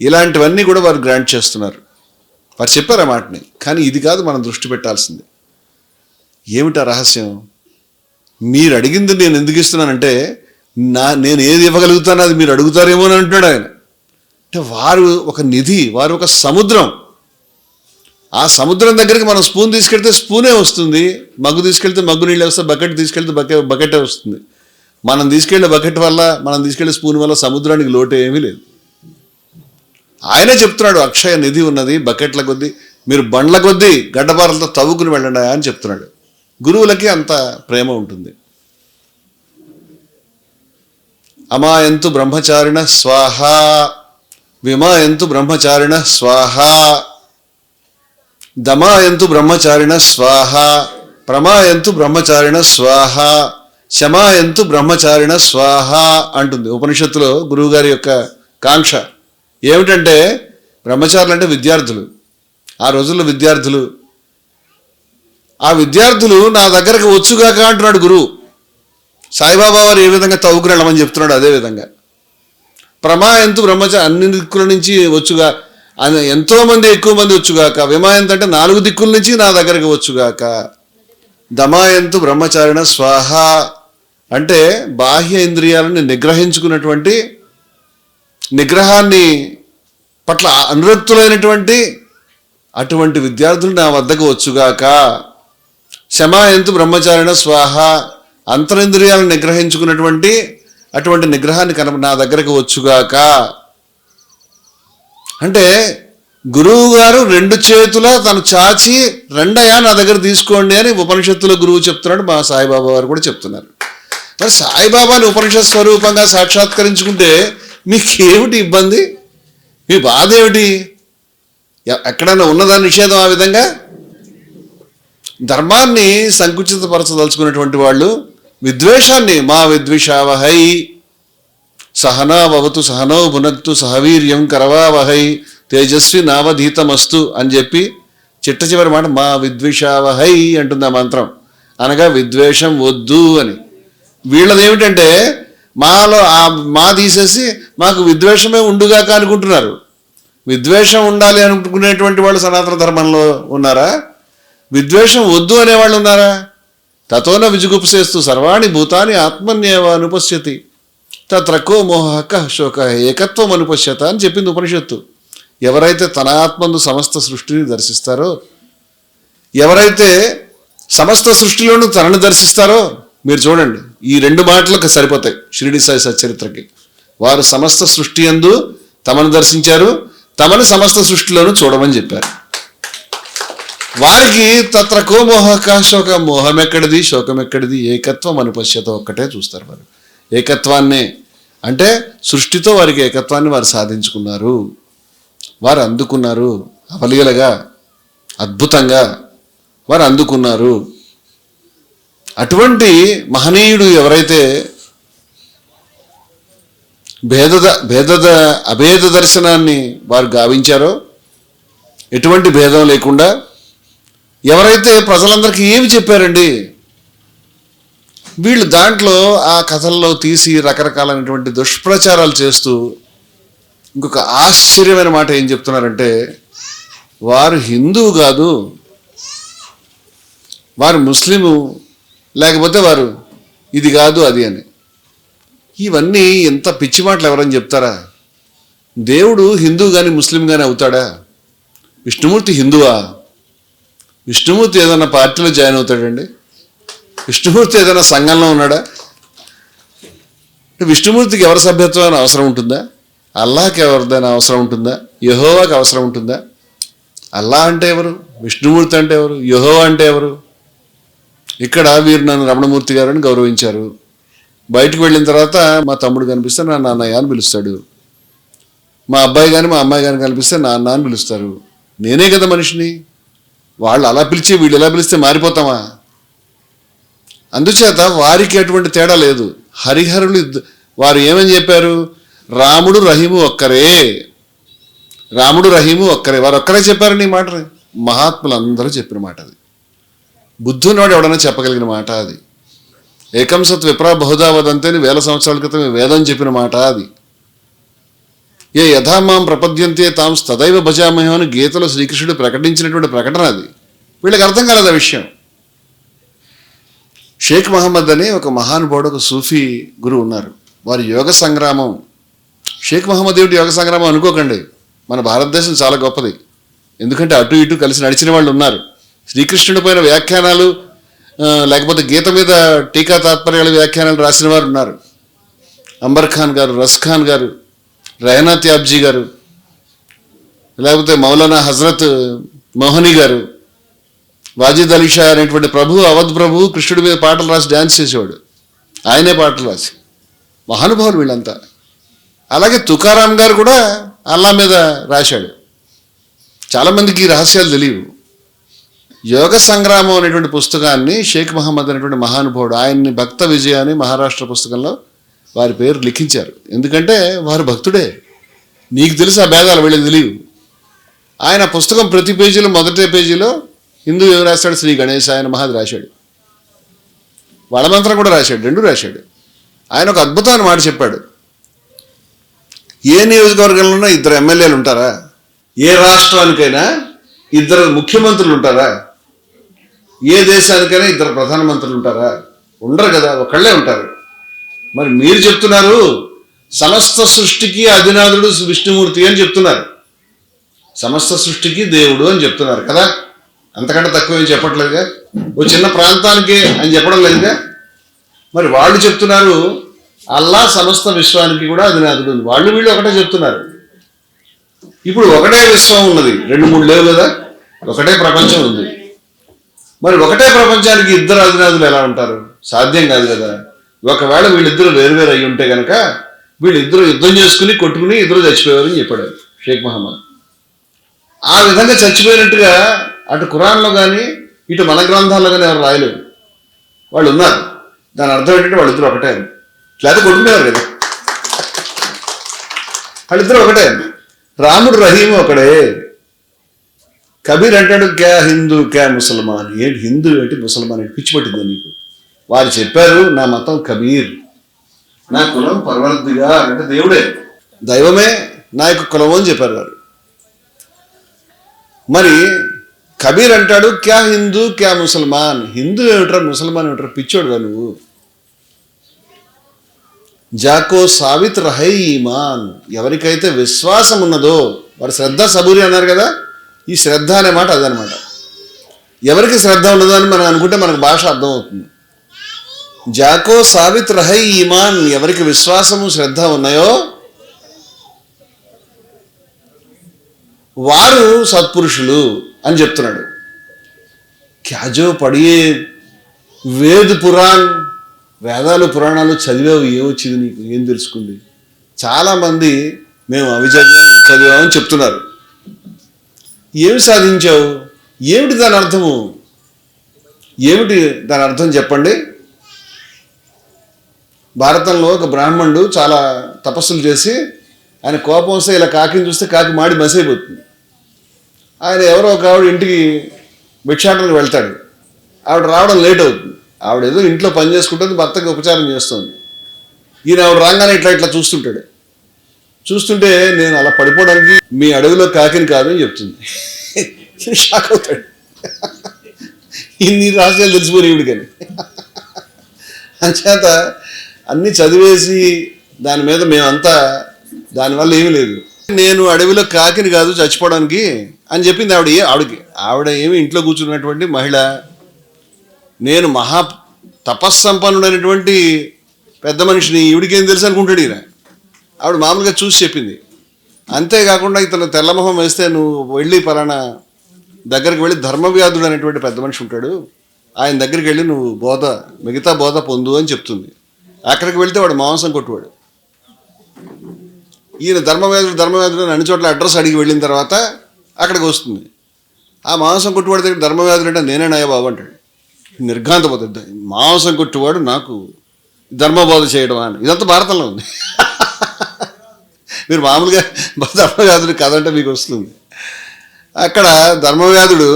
ఇలాంటివన్నీ కూడా వారు గ్రాంట్ చేస్తున్నారు. వారు చెప్పారు ఆ మాటని. కానీ ఇది కాదు మనం దృష్టి పెట్టాల్సింది. ఏమిటా రహస్యం? మీరు అడిగింది నేను ఎందుకు ఇస్తున్నానంటే, నేను ఏది ఇవ్వగలుగుతానో అది మీరు అడుగుతారేమో అని అంటున్నాడు ఆయన. అంటే వారు ఒక నిధి, వారు ఒక సముద్రం. ఆ సముద్రం దగ్గరికి మనం స్పూన్ తీసుకెళ్తే స్పూనే వస్తుంది, మగ్గు తీసుకెళ్తే మగ్గు నీళ్ళు వస్తాయి, బకెట్ తీసుకెళ్తే బకెటే వస్తుంది. మనం తీసుకెళ్లే బకెట్ వల్ల, మనం తీసుకెళ్లే స్పూన్ వల్ల సముద్రానికి లోటు ఏమీ లేదు. ఆయనే చెప్తున్నాడు, అక్షయ నిధి ఉన్నది బకెట్ల కొద్దీ, మీరు బండ్ల కొద్దీ గడ్డపారలతో తవ్వుకుని వెళ్ళండి అని చెప్తున్నాడు. గురువులకి అంత ప్రేమ ఉంటుంది. అమాయంతు బ్రహ్మచారిణ స్వాహ, విమాయంతు బ్రహ్మచారిణ స్వాహ, దమాయంతు బ్రహ్మచారిణ స్వాహ, ప్రమాయంతు బ్రహ్మచారిణ స్వాహ, శమాయంతు బ్రహ్మచారిణ స్వాహ అంటుంది ఉపనిషత్తులో గురువుగారి యొక్క కాంక్ష. ఏమిటంటే, బ్రహ్మచారులు అంటే విద్యార్థులు. ఆ రోజుల్లో విద్యార్థులు, ఆ విద్యార్థులు నా దగ్గరకు వచ్చుగాక అంటున్నాడు గురువు. సాయిబాబా వారు ఏ విధంగా తవ్వుకుని వెళ్ళమని చెప్తున్నాడు అదేవిధంగా. ప్రమాయంతు బ్రహ్మచారి, అన్ని దిక్కుల నుంచి వచ్చుగా, ఎంతోమంది ఎక్కువ మంది వచ్చుగాక. విమాయంతు అంటే 4 దిక్కుల నుంచి నా దగ్గరకు వచ్చుగాక. దమాయంతు బ్రహ్మచారిణ స్వాహ అంటే బాహ్య ఇంద్రియాలను నిగ్రహించుకున్నటువంటి, నిగ్రహాన్ని పట్ల అనురక్తులైనటువంటి అటువంటి విద్యార్థులు నా వద్దకు వచ్చుగాక. శమాయంతు బ్రహ్మచారిణ స్వాహ, అంతరింద్రియాలను నిగ్రహించుకున్నటువంటి అటువంటి నిగ్రహాన్ని నా దగ్గరకు వచ్చుగాక. అంటే గురువు గారు 2 చేతుల తను చాచి, రెండయ్యా నా దగ్గర తీసుకోండి అని ఉపనిషత్తులో గురువు చెప్తున్నాడు. మా సాయిబాబా వారు కూడా చెప్తున్నారు. మరి సాయిబాబాని ఉపనిషత్ స్వరూపంగా సాక్షాత్కరించుకుంటే మీకేమిటి ఇబ్బంది? మీ బాధ ఏమిటి? ఎక్కడైనా ఉన్నదా నిషేధం? ఆ విధంగా ధర్మాన్ని సంకుచితపరచదలుచుకున్నటువంటి వాళ్ళు విద్వేషాన్ని, మా విద్విషావహై సహనావతు సహనో భునక్తు సహవీర్యం కరవావహై తేజస్వి నావధీతమస్తు అని చెప్పి చిట్ట చివరి మాట మా విద్విషావహై అంటుంది ఆ మంత్రం. అనగా విద్వేషం వద్దు అని. వీళ్ళది ఏమిటంటే, మాలో ఆ మా తీసేసి మాకు విద్వేషమే ఉండుగాక అనుకుంటున్నారు. విద్వేషం ఉండాలి అనుకునేటువంటి వాళ్ళు సనాతన ధర్మంలో ఉన్నారా? విద్వేషం వద్దు అనేవాళ్ళు ఉన్నారా? తతోన విజుగుప్సేస్తూ సర్వాణి భూతాని ఆత్మన్యేవ అనుపశ్యతి తత్ర కో మోహక శోక ఏకత్వం అనుపశ్యత అని చెప్పింది ఉపనిషత్తు. ఎవరైతే తన ఆత్మందు సమస్త సృష్టిని దర్శిస్తారో, ఎవరైతే సమస్త సృష్టిలోనూ తనను దర్శిస్తారో, మీరు చూడండి, ఈ 2 మాటలకు సరిపోతాయి షిరిడి సాయి సచ్చరిత్రకి. వారు సమస్త సృష్టి యందు తమను దర్శించారు, తమను సమస్త సృష్టిలోనూ చూడమని చెప్పారు. వారికి తత్ర కో మోహక శోక, మోహం ఎక్కడిది, శోకం ఎక్కడిది, ఏకత్వం అనుపశ్యత ఒక్కటే చూస్తారు వారు. ఏకత్వాన్నే, అంటే సృష్టితో వారికి ఏకత్వాన్ని వారు సాధించుకున్నారు, వారు అందుకున్నారు. అవలీలగా, అద్భుతంగా వారు అందుకున్నారు. అటువంటి మహనీయుడు ఎవరైతే అభేద దర్శనాన్ని వారు గావించారో, ఎటువంటి భేదం లేకుండా ఎవరైతే ప్రజలందరికీ ఏమి చెప్పారండి, వీళ్ళు దాంట్లో ఆ కథల్లో తీసి రకరకాలైనటువంటి దుష్ప్రచారాలు చేస్తూ ఇంకొక ఆశ్చర్యమైన మాట ఏం చెప్తున్నారంటే, వారు హిందువు కాదు, వారు ముస్లిము, లేకపోతే వారు ఇది కాదు అది అని. ఇవన్నీ ఎంత పిచ్చి మాటలు ఎవరని చెప్తారా? దేవుడు హిందువు కానీ ముస్లిం కానీ అవుతాడా? విష్ణుమూర్తి హిందువా? విష్ణుమూర్తి ఏదైనా పార్టీలో జాయిన్ అవుతాడండి? విష్ణుమూర్తి ఏదైనా సంఘంలో ఉన్నాడా? విష్ణుమూర్తికి ఎవరి సభ్యత్వం అవసరం ఉంటుందా? అల్లాహకి ఎవరిదైనా అవసరం ఉంటుందా? యెహోవాకి అవసరం ఉంటుందా? అల్లాహ్ అంటే ఎవరు? విష్ణుమూర్తి అంటే ఎవరు? యెహోవా అంటే ఎవరు? ఇక్కడ వీరు నన్ను రమణమూర్తి గారు అని గౌరవించారు. బయటకు వెళ్ళిన తర్వాత మా తమ్ముడు కనిపిస్తే నా నాన్నయ్య అని పిలుస్తాడు. మా అబ్బాయి కానీ మా అమ్మాయి కానీ కనిపిస్తే నాన్న అని పిలుస్తారు. నేనే కదా మనిషిని. వాళ్ళు అలా పిలిచి వీళ్ళు ఎలా పిలిస్తే మారిపోతామా? అందుచేత వారికి అటువంటి తేడా లేదు. హరిహరులు వారు ఏమని చెప్పారు? రాముడు రహీము ఒక్కరే, రాముడు రహీము ఒక్కరే. వారు ఒక్కరే చెప్పారని ఈ మాట మహాత్ములు అందరూ చెప్పిన మాట అది. బుద్ధునివాడు ఎవడన్నా చెప్పగలిగిన మాట అది. ఏకం సత్ విప్రా బహుదా వదంతే అని 1000 సంవత్సరాల క్రితం వేదం చెప్పిన మాట అది. ఏ యథామాం ప్రపద్యంతే తాం తదైవ భజామహం అని గీతలో శ్రీకృష్ణుడు ప్రకటించినటువంటి ప్రకటన అది. వీళ్ళకి అర్థం కాలేదు ఆ విషయం. షేక్ మహమ్మద్ అని ఒక మహానుభావుడు, ఒక సూఫీ గురువు ఉన్నారు. వారి యోగ సంగ్రామం. షేక్ మహమ్మద్ ఏమిటి యోగ సంగ్రామం అనుకోకండి. మన భారతదేశం చాలా గొప్పది. ఎందుకంటే అటు ఇటు కలిసి నడిచిన వాళ్ళు ఉన్నారు. శ్రీకృష్ణుడి పైన వ్యాఖ్యానాలు, లేకపోతే గీత మీద టీకా తాత్పర్యాల వ్యాఖ్యానాలు రాసిన వారు ఉన్నారు. అంబర్ ఖాన్ గారు, రస్ ఖాన్ గారు, రైనా త్యాబ్జీ గారు, లేకపోతే మౌలానా హజరత్ మోహని గారు, వాజిద్ అలీ షా అనేటువంటి ప్రభు, అవధ్ ప్రభు కృష్ణుడి మీద పాటలు రాసి డ్యాన్స్ చేసేవాడు. ఆయనే పాటలు రాసి. మహానుభావులు వీళ్ళంతా. అలాగే తుకారాం గారు కూడా అల్లా మీద రాశాడు. చాలామందికి ఈ రహస్యాలు తెలియవు. యోగ సంగ్రామం అనేటువంటి పుస్తకాన్ని షేక్ మహమ్మద్ అనేటువంటి మహానుభావుడు, ఆయన్ని భక్త విజయ అని మహారాష్ట్ర పుస్తకంలో వారి పేరు లిఖించారు. ఎందుకంటే వారు భక్తుడే. నీకు తెలుసు ఆ భేదాలు, వీళ్ళకి తెలియవు. ఆయన పుస్తకం ప్రతి పేజీలో మొదటి పేజీలో హిందూ ఏం రాశాడు? శ్రీ గణేశాయ నమః అని రాశాడు. వడమంత్రం కూడా రాశాడు, 2 రాశాడు. ఆయన ఒక అద్భుతమైన మాట చెప్పాడు. ఏ నియోజకవర్గంలోనూ 2 ఎమ్మెల్యేలు ఉంటారా? ఏ రాష్ట్రానికైనా 2 ముఖ్యమంత్రులు ఉంటారా? ఏ దేశానికైనా 2 ప్రధానమంత్రులు ఉంటారా? ఉండరు కదా, ఒకళ్ళే ఉంటారు. మరి మీరు చెప్తున్నారు సమస్త సృష్టికి అధినాథుడు విష్ణుమూర్తి అని చెప్తున్నారు. సమస్త సృష్టికి దేవుడు అని చెప్తున్నారు కదా. అంతకంటే తక్కువ ఏం చెప్పట్లేదుగా. ఓ చిన్న ప్రాంతానికి అని చెప్పడం లేదుగా. మరి వాళ్ళు చెప్తున్నారు అల్లా సమస్త విశ్వానికి కూడా అధినాథుడు. వాళ్ళు వీళ్ళు ఒకటే చెప్తున్నారు. ఇప్పుడు ఒకటే విశ్వం ఉన్నది, 2-3 లేవు కదా. ఒకటే ప్రపంచం ఉంది. మరి ఒకటే ప్రపంచానికి 2 అధినాథులు ఎలా ఉంటారు? సాధ్యం కాదు కదా. ఒకవేళ వీళ్ళిద్దరూ వేరువేరు అయి ఉంటే కనుక వీళ్ళిద్దరూ యుద్ధం చేసుకుని కొట్టుకుని 2 చచ్చిపోయారని చెప్పాడు షేక్ మహమ్మద్. ఆ విధంగా చచ్చిపోయినట్టుగా అటు ఖురాన్లో కానీ ఇటు మన గ్రంథాల్లో కానీ ఎవరు రాయలేదు. వాళ్ళు ఉన్నారు. దాని అర్థం ఏంటంటే వాళ్ళిద్దరూ ఒకటే అని. లేదా కొట్టుకునేవారు కదా. వాళ్ళిద్దరూ ఒకటే. రాముడు రహీము ఒకడే. కబీర్ అంటాడు క్యా హిందూ క్యా ముసల్మాన్. ఏంటి హిందూ ఏంటి ముసల్మాన్ ఏంటి? పిచ్చి పట్టింది నీకు. వారు చెప్పారు నా మతం కబీర్, నా కులం పర్వర్దిగా అంటే దేవుడే, దైవమే నా యొక్క కులం అని చెప్పారు వారు. మరి కబీర్ అంటాడు క్యా హిందూ క్యా ముసల్మాన్. హిందూ ఏమిట్రా, ముసల్మాన్ ఏమిట్రా? పిచ్చోడుగా నువ్వు. జాకో సావిత్ రహై ఈమాన్. ఎవరికైతే విశ్వాసం ఉన్నదో వాడు శ్రద్ధ సబూరి అన్నారు కదా. ఈ శ్రద్ధ అనే మాట అదనమాట. ఎవరికి శ్రద్ధ ఉన్నదో అని మనం అనుకుంటే మనకు భాష అర్థమవుతుంది. జాకో సావిత్ రహై ఈమాన్. ఎవరికి విశ్వాసము శ్రద్ధ ఉన్నాయో వారు సత్పురుషులు అని చెప్తున్నాడు. క్యాజో పడియే వేద్ పురాణ్. వేదాలు పురాణాలు చదివావు, ఏమొచ్చింది నీకు? ఏం తెలుసుకుంది? చాలామంది మేము అవి చదివామని చెప్తున్నారు. ఏమి సాధించావు? ఏమిటి దాని అర్థము? ఏమిటి దాని అర్థం చెప్పండి. భారతంలో ఒక బ్రాహ్మణుడు చాలా తపస్సులు చేసి ఆయన కోపం వస్తే ఇలా కాకిని చూస్తే కాకి మాడి మసైపోతుంది. ఆయన ఎవరో ఒక ఆవిడ ఇంటికి భిక్షాటనకు వెళ్తాడు. ఆవిడ రావడం లేట్ అవుతుంది. ఆవిడ ఏదో ఇంట్లో పని చేసుకుంటుంది, భర్తకి ఉపచారం చేస్తుంది. ఈయన ఆవిడ రాగానే ఇట్లా ఇట్లా చూస్తుంటాడు. చూస్తుంటే నేను అలా పడిపోవడానికి మీ అడవిలో కాకిని కాదు అని చెప్తుంది. షాక్ అవుతాడు. ఇన్ని రహస్యాలు తెలిసిపోయి ఈవిడ కానీ. అంచేత అన్నీ చదివేసి దాని మీద మేమంతా దానివల్ల ఏమీ లేదు. నేను అడవిలో కాకిని కాదు చచ్చిపోవడానికి అని చెప్పింది ఆవిడ ఏమి ఇంట్లో కూర్చున్నటువంటి మహిళ. నేను మహా తపస్సంపన్నుడైనటువంటి పెద్ద మనిషిని, ఈవిడికేం తెలుసు అనుకుంటాడు ఈయన. ఆవిడ మామూలుగా చూసి చెప్పింది. అంతేకాకుండా ఇతను తెల్లమొహం వేస్తే నువ్వు వెళ్ళి పలానా దగ్గరికి వెళ్ళి ధర్మవ్యాధుడు అనేటువంటి పెద్ద మనిషి ఉంటాడు, ఆయన దగ్గరికి వెళ్ళి నువ్వు మిగతా బోధ పొందు అని చెప్తుంది. అక్కడికి వెళ్తే వాడు మాంసం కొట్టువాడు. ఈయన ధర్మవ్యాధుడు అన్ని చోట్ల అడ్రస్ అడిగి వెళ్ళిన తర్వాత అక్కడికి వస్తుంది. ఆ మాంసం కొట్టువాడి దగ్గర ధర్మవ్యాధుడు అంటే నేనేనాయా బాబు అంటాడు. నిర్ఘాంతపోతుంది. మాంసం కొట్టువాడు నాకు ధర్మబోధ చేయడం అని. ఇదంతా భారతంలో ఉంది. మీరు మామూలుగా ధర్మవ్యాధుడు కదంటే మీకు వస్తుంది. అక్కడ ధర్మవ్యాధుడు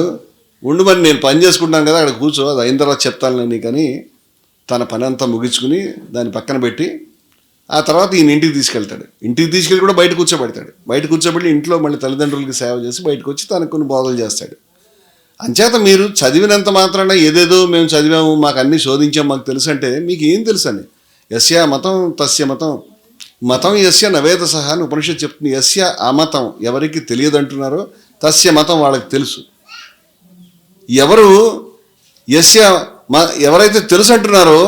ఉండు, మరి నేను పని చేసుకుంటాను కదా, అక్కడ కూర్చో, అది అయిన తర్వాత చెప్తాను నీకని తన పని అంతా ముగించుకుని దాన్ని పక్కన పెట్టి ఆ తర్వాత ఈయన ఇంటికి తీసుకెళ్తాడు. ఇంటికి తీసుకెళ్ళి కూడా బయట కూర్చోబెడతాడు. బయట కూర్చోబెట్టి ఇంట్లో మళ్ళీ తల్లిదండ్రులకి సేవ చేసి బయటకు వచ్చి తనకు కొన్ని బోధలు చేస్తాడు. అంచేత మీరు చదివినంత మాత్రాన ఏదేదో మేము చదివాము, మాకు అన్నీ శోధించాము, మాకు తెలుసు అంటే మీకు ఏం తెలుసు అని. యస్య మతం తస్య మతం, మతం యస్య నవేద సహా అని ఉపనిషత్తు చెప్తుంది. యస్య అమతం, ఎవరికి తెలియదు అంటున్నారో, తస్య మతం వాళ్ళకి తెలుసు. ఎవరైతే తెలుసు అంటున్నారో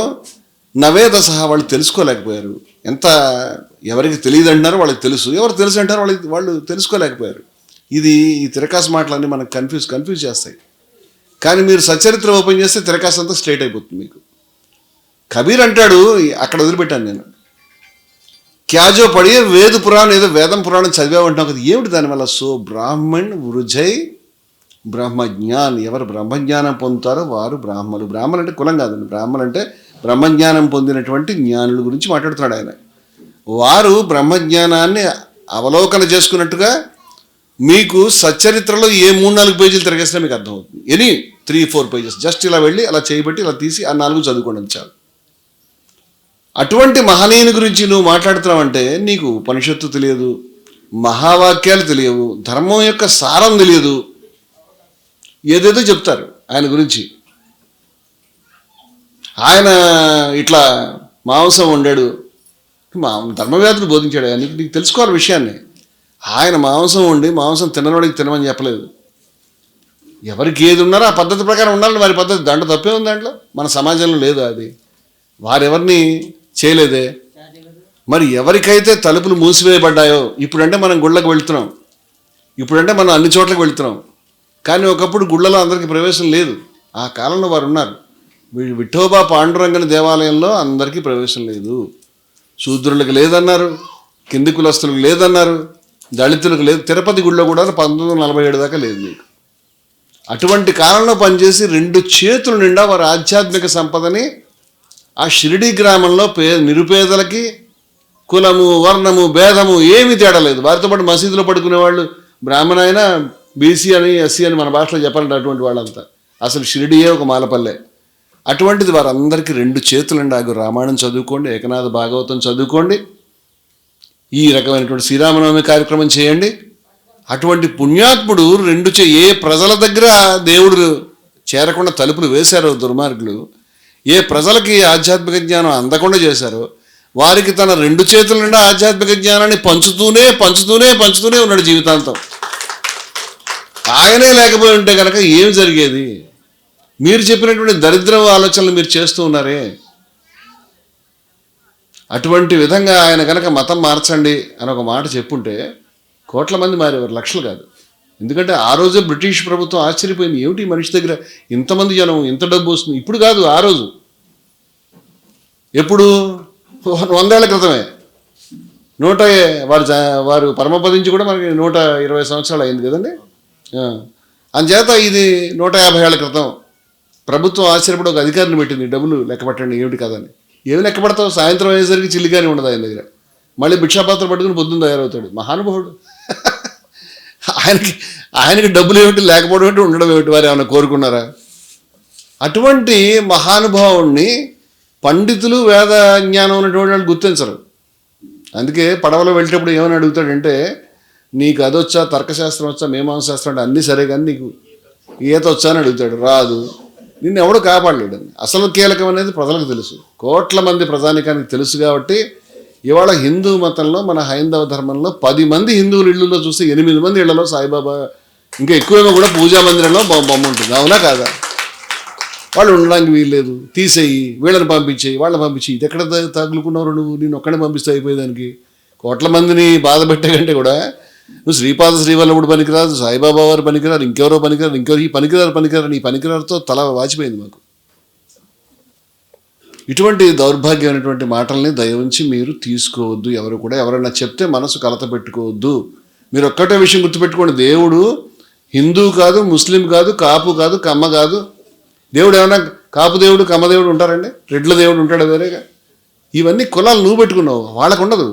నవేద సహా వాళ్ళు తెలుసుకోలేకపోయారు. ఎవరికి తెలియదు అంటున్నారో వాళ్ళకి తెలుసు, ఎవరు తెలుసు అంటారో వాళ్ళు తెలుసుకోలేకపోయారు. ఈ తిరకాసు మాటలన్నీ మనకు కన్ఫ్యూజ్ చేస్తాయి. కానీ మీరు సచరిత్ర ఓపెన్ చేస్తే తిరకాసు అంతా స్ట్రైట్ అయిపోతుంది మీకు. కబీర్ అంటాడు, అక్కడ వదిలిపెట్టాను నేను, క్యాజో పడియే వేద పురాణం, ఏదో వేదం పురాణం చదివామంటున్నావు కదా, ఏమిటి దానివల్ల? సో బ్రాహ్మణ్ వృజై బ్రహ్మజ్ఞాన్, ఎవరు బ్రహ్మజ్ఞానం పొందుతారో వారు బ్రాహ్మలు. బ్రాహ్మణులు అంటే కులం కాదండి, బ్రాహ్మణులు అంటే బ్రహ్మజ్ఞానం పొందినటువంటి జ్ఞానుల గురించి మాట్లాడుతున్నాడు ఆయన. వారు బ్రహ్మజ్ఞానాన్ని అవలోకన చేసుకున్నట్టుగా మీకు సచ్చరిత్రలో ఏ 3-4 పేజీలు తిరగేసినా మీకు అర్థమవుతుంది. 3-4 పేజెస్ జస్ట్ ఇలా వెళ్ళి అలా చేయబట్టి ఇలా తీసి ఆ 4 చదువుకోండి చాలు. అటువంటి మహనీయుని గురించి నువ్వు మాట్లాడుతున్నావంటే నీకు ఉపనిషత్తు తెలియదు, మహావాక్యాలు తెలియవు, ధర్మం యొక్క సారం తెలియదు, ఏదేదో చెప్తారు ఆయన గురించి. ఆయన ఇట్లా మాంసం వండాడు, ధర్మవ్యాధుడు బోధించాడు. నీకు తెలుసుకోవాలి విషయాన్ని. ఆయన మాంసం వండి మాంసం తినవాడికి తినమని చెప్పలేదు. ఎవరికి ఏది ఉన్నారో ఆ పద్ధతి ప్రకారం ఉండాలని వారి పద్ధతి. దాంట్లో తప్పే ఉంది, దాంట్లో మన సమాజంలో లేదు అది. వారెవరిని చేయలేదే. మరి ఎవరికైతే తలుపులు మూసివేయబడ్డాయో, ఇప్పుడంటే మనం గుళ్ళకు వెళ్తున్నాం, ఇప్పుడంటే మనం అన్ని చోట్లకు వెళ్తున్నాం, కానీ ఒకప్పుడు గుళ్ళలో అందరికీ ప్రవేశం లేదు. ఆ కాలంలో వారు ఉన్నారు. విఠోబా పాండురంగని దేవాలయంలో అందరికీ ప్రవేశం లేదు. శూద్రులకు లేదన్నారు, కింది కులస్తులకు లేదన్నారు, దళితులకు లేదు. తిరుపతి గుళ్ళో కూడా 1947 దాకా లేదు మీకు. అటువంటి కాలంలో పనిచేసి 2 చేతుల నిండా వారి ఆధ్యాత్మిక సంపదని ఆ షిరిడి గ్రామంలో నిరుపేదలకి కులము వర్ణము భేదము ఏమీ తేడా లేదు. వారితో పాటు మసీదులో పడుకునే వాళ్ళు బ్రాహ్మణ అయినా బీసీ అని ఎస్సీ అని మన భాషలో చెప్పాలంటే అటువంటి వాళ్ళంతా. అసలు షిరిడియే ఒక మాలపల్లె. అటువంటిది వారందరికీ 2 చేతులండి. రామాయణం చదువుకోండి, ఏకనాథ భాగవతం చదువుకోండి, ఈ రకమైనటువంటి శ్రీరామనవమి కార్యక్రమం చేయండి. అటువంటి పుణ్యాత్ముడు ఏ ప్రజల దగ్గర దేవుడు చేరకుండా తలుపులు వేశారో దుర్మార్గులు, ఏ ప్రజలకి ఆధ్యాత్మిక జ్ఞానం అందకుండా చేశారో వారికి తన 2 చేతుల నిండా ఆధ్యాత్మిక జ్ఞానాన్ని పంచుతూనే ఉన్నాడు జీవితాంతం. ఆయనే లేకపోయి ఉంటే కనుక ఏం జరిగేది? మీరు చెప్పినటువంటి దరిద్ర ఆలోచనలు మీరు చేస్తూ ఉన్నారే. అటువంటి విధంగా ఆయన కనుక మతం మార్చండి అని ఒక మాట చెప్పుంటే కోట్ల మంది మారేవారు, లక్షలు కాదు. ఎందుకంటే ఆ రోజే బ్రిటిష్ ప్రభుత్వం ఆశ్చర్యపోయింది, ఏమిటి మనిషి దగ్గర ఇంతమంది జనం, ఇంత డబ్బు వస్తుంది. ఇప్పుడు కాదు, ఆ రోజు. ఎప్పుడు? 100 ఏళ్ల క్రితమే. వారు పరమపదించి కూడా మనకి 120 సంవత్సరాలు అయింది కదండి. అందుచేత ఇది 150 ఏళ్ల క్రితం ప్రభుత్వం ఆశ్చర్యపడి ఒక అధికారిని పెట్టింది, డబ్బులు లెక్క పెట్టండి ఏమిటి కదని. ఏమి లెక్క పెడతావు? సాయంత్రం అయ్యేసరికి చిల్లిగానే ఉండదు ఆయన దగ్గర. మళ్ళీ భిక్షాపాత్ర పట్టుకుని పొద్దున్న తయారవుతాడు మహానుభావుడు. ఆయనకి డబ్బులు ఏమిటి, లేకపోవడం ఏమిటి, ఉండడం ఏమిటి? వారు ఏమైనా కోరుకున్నారా? అటువంటి మహానుభావుణ్ణి పండితులు వేద జ్ఞానం ఉన్నటువంటి వాళ్ళు గుర్తించరు. అందుకే పడవలో వెళ్ళేటప్పుడు ఏమని అడుగుతాడంటే, నీకు అదొచ్చా, తర్కశాస్త్రం వచ్చా, మీమాంసాస్త్రం అంటే అన్నీ సరే కానీ నీకు ఈత వచ్చా అని అడుగుతాడు. రాదు. నిన్ను ఎవడు కాపాడలేడు. అసలు కీలకం అనేది ప్రజలకు తెలుసు, కోట్ల మంది ప్రజానికానికి తెలుసు. కాబట్టి ఇవాళ హిందూ మతంలో, మన హైందవ ధర్మంలో 10 మంది హిందువుల ఇళ్లలో చూస్తే 8 మంది ఇళ్లలో సాయిబాబా, ఇంకా ఎక్కువేమో కూడా పూజా మందిరంలో బొమ్మ ఉంటుంది. అవునా కాదా? వాళ్ళు ఉండడానికి వీల్లేదు, తీసేయి, వీళ్ళని పంపించేయి, వాళ్ళని పంపించేయి. ఇది ఎక్కడ తగులుకున్నావు నువ్వు? నేను ఒక్కడే పంపిస్తే అయిపోయేదానికి. కోట్ల మందిని బాధ పెట్టే కంటే కూడా నువ్వు శ్రీపాద శ్రీవల్లభుడు పనికిరాదు, సాయిబాబా వారు పనికిరారు, ఇంకెవరో పనికిరారు, ఇంకెవరు ఈ పనికిరారు, నీ పనికిరారుతో తల వాచిపోయింది మాకు. ఇటువంటి దౌర్భాగ్యమైనటువంటి మాటల్ని దయవుంచి మీరు తీసుకోవద్దు. ఎవరు కూడా ఎవరైనా చెప్తే మనసు కలత పెట్టుకోవద్దు. మీరు ఒక్కటే విషయం గుర్తుపెట్టుకోండి, దేవుడు హిందూ కాదు, ముస్లిం కాదు, కాపు కాదు, కమ్మ కాదు. దేవుడు ఏమన్నా కాపు దేవుడు, కమ్మ దేవుడు ఉంటారండి? రెడ్ల దేవుడు ఉంటాడు వేరేగా? ఇవన్నీ కులాలు నువ్వు పెట్టుకున్నావు, వాళ్ళకు ఉండదు.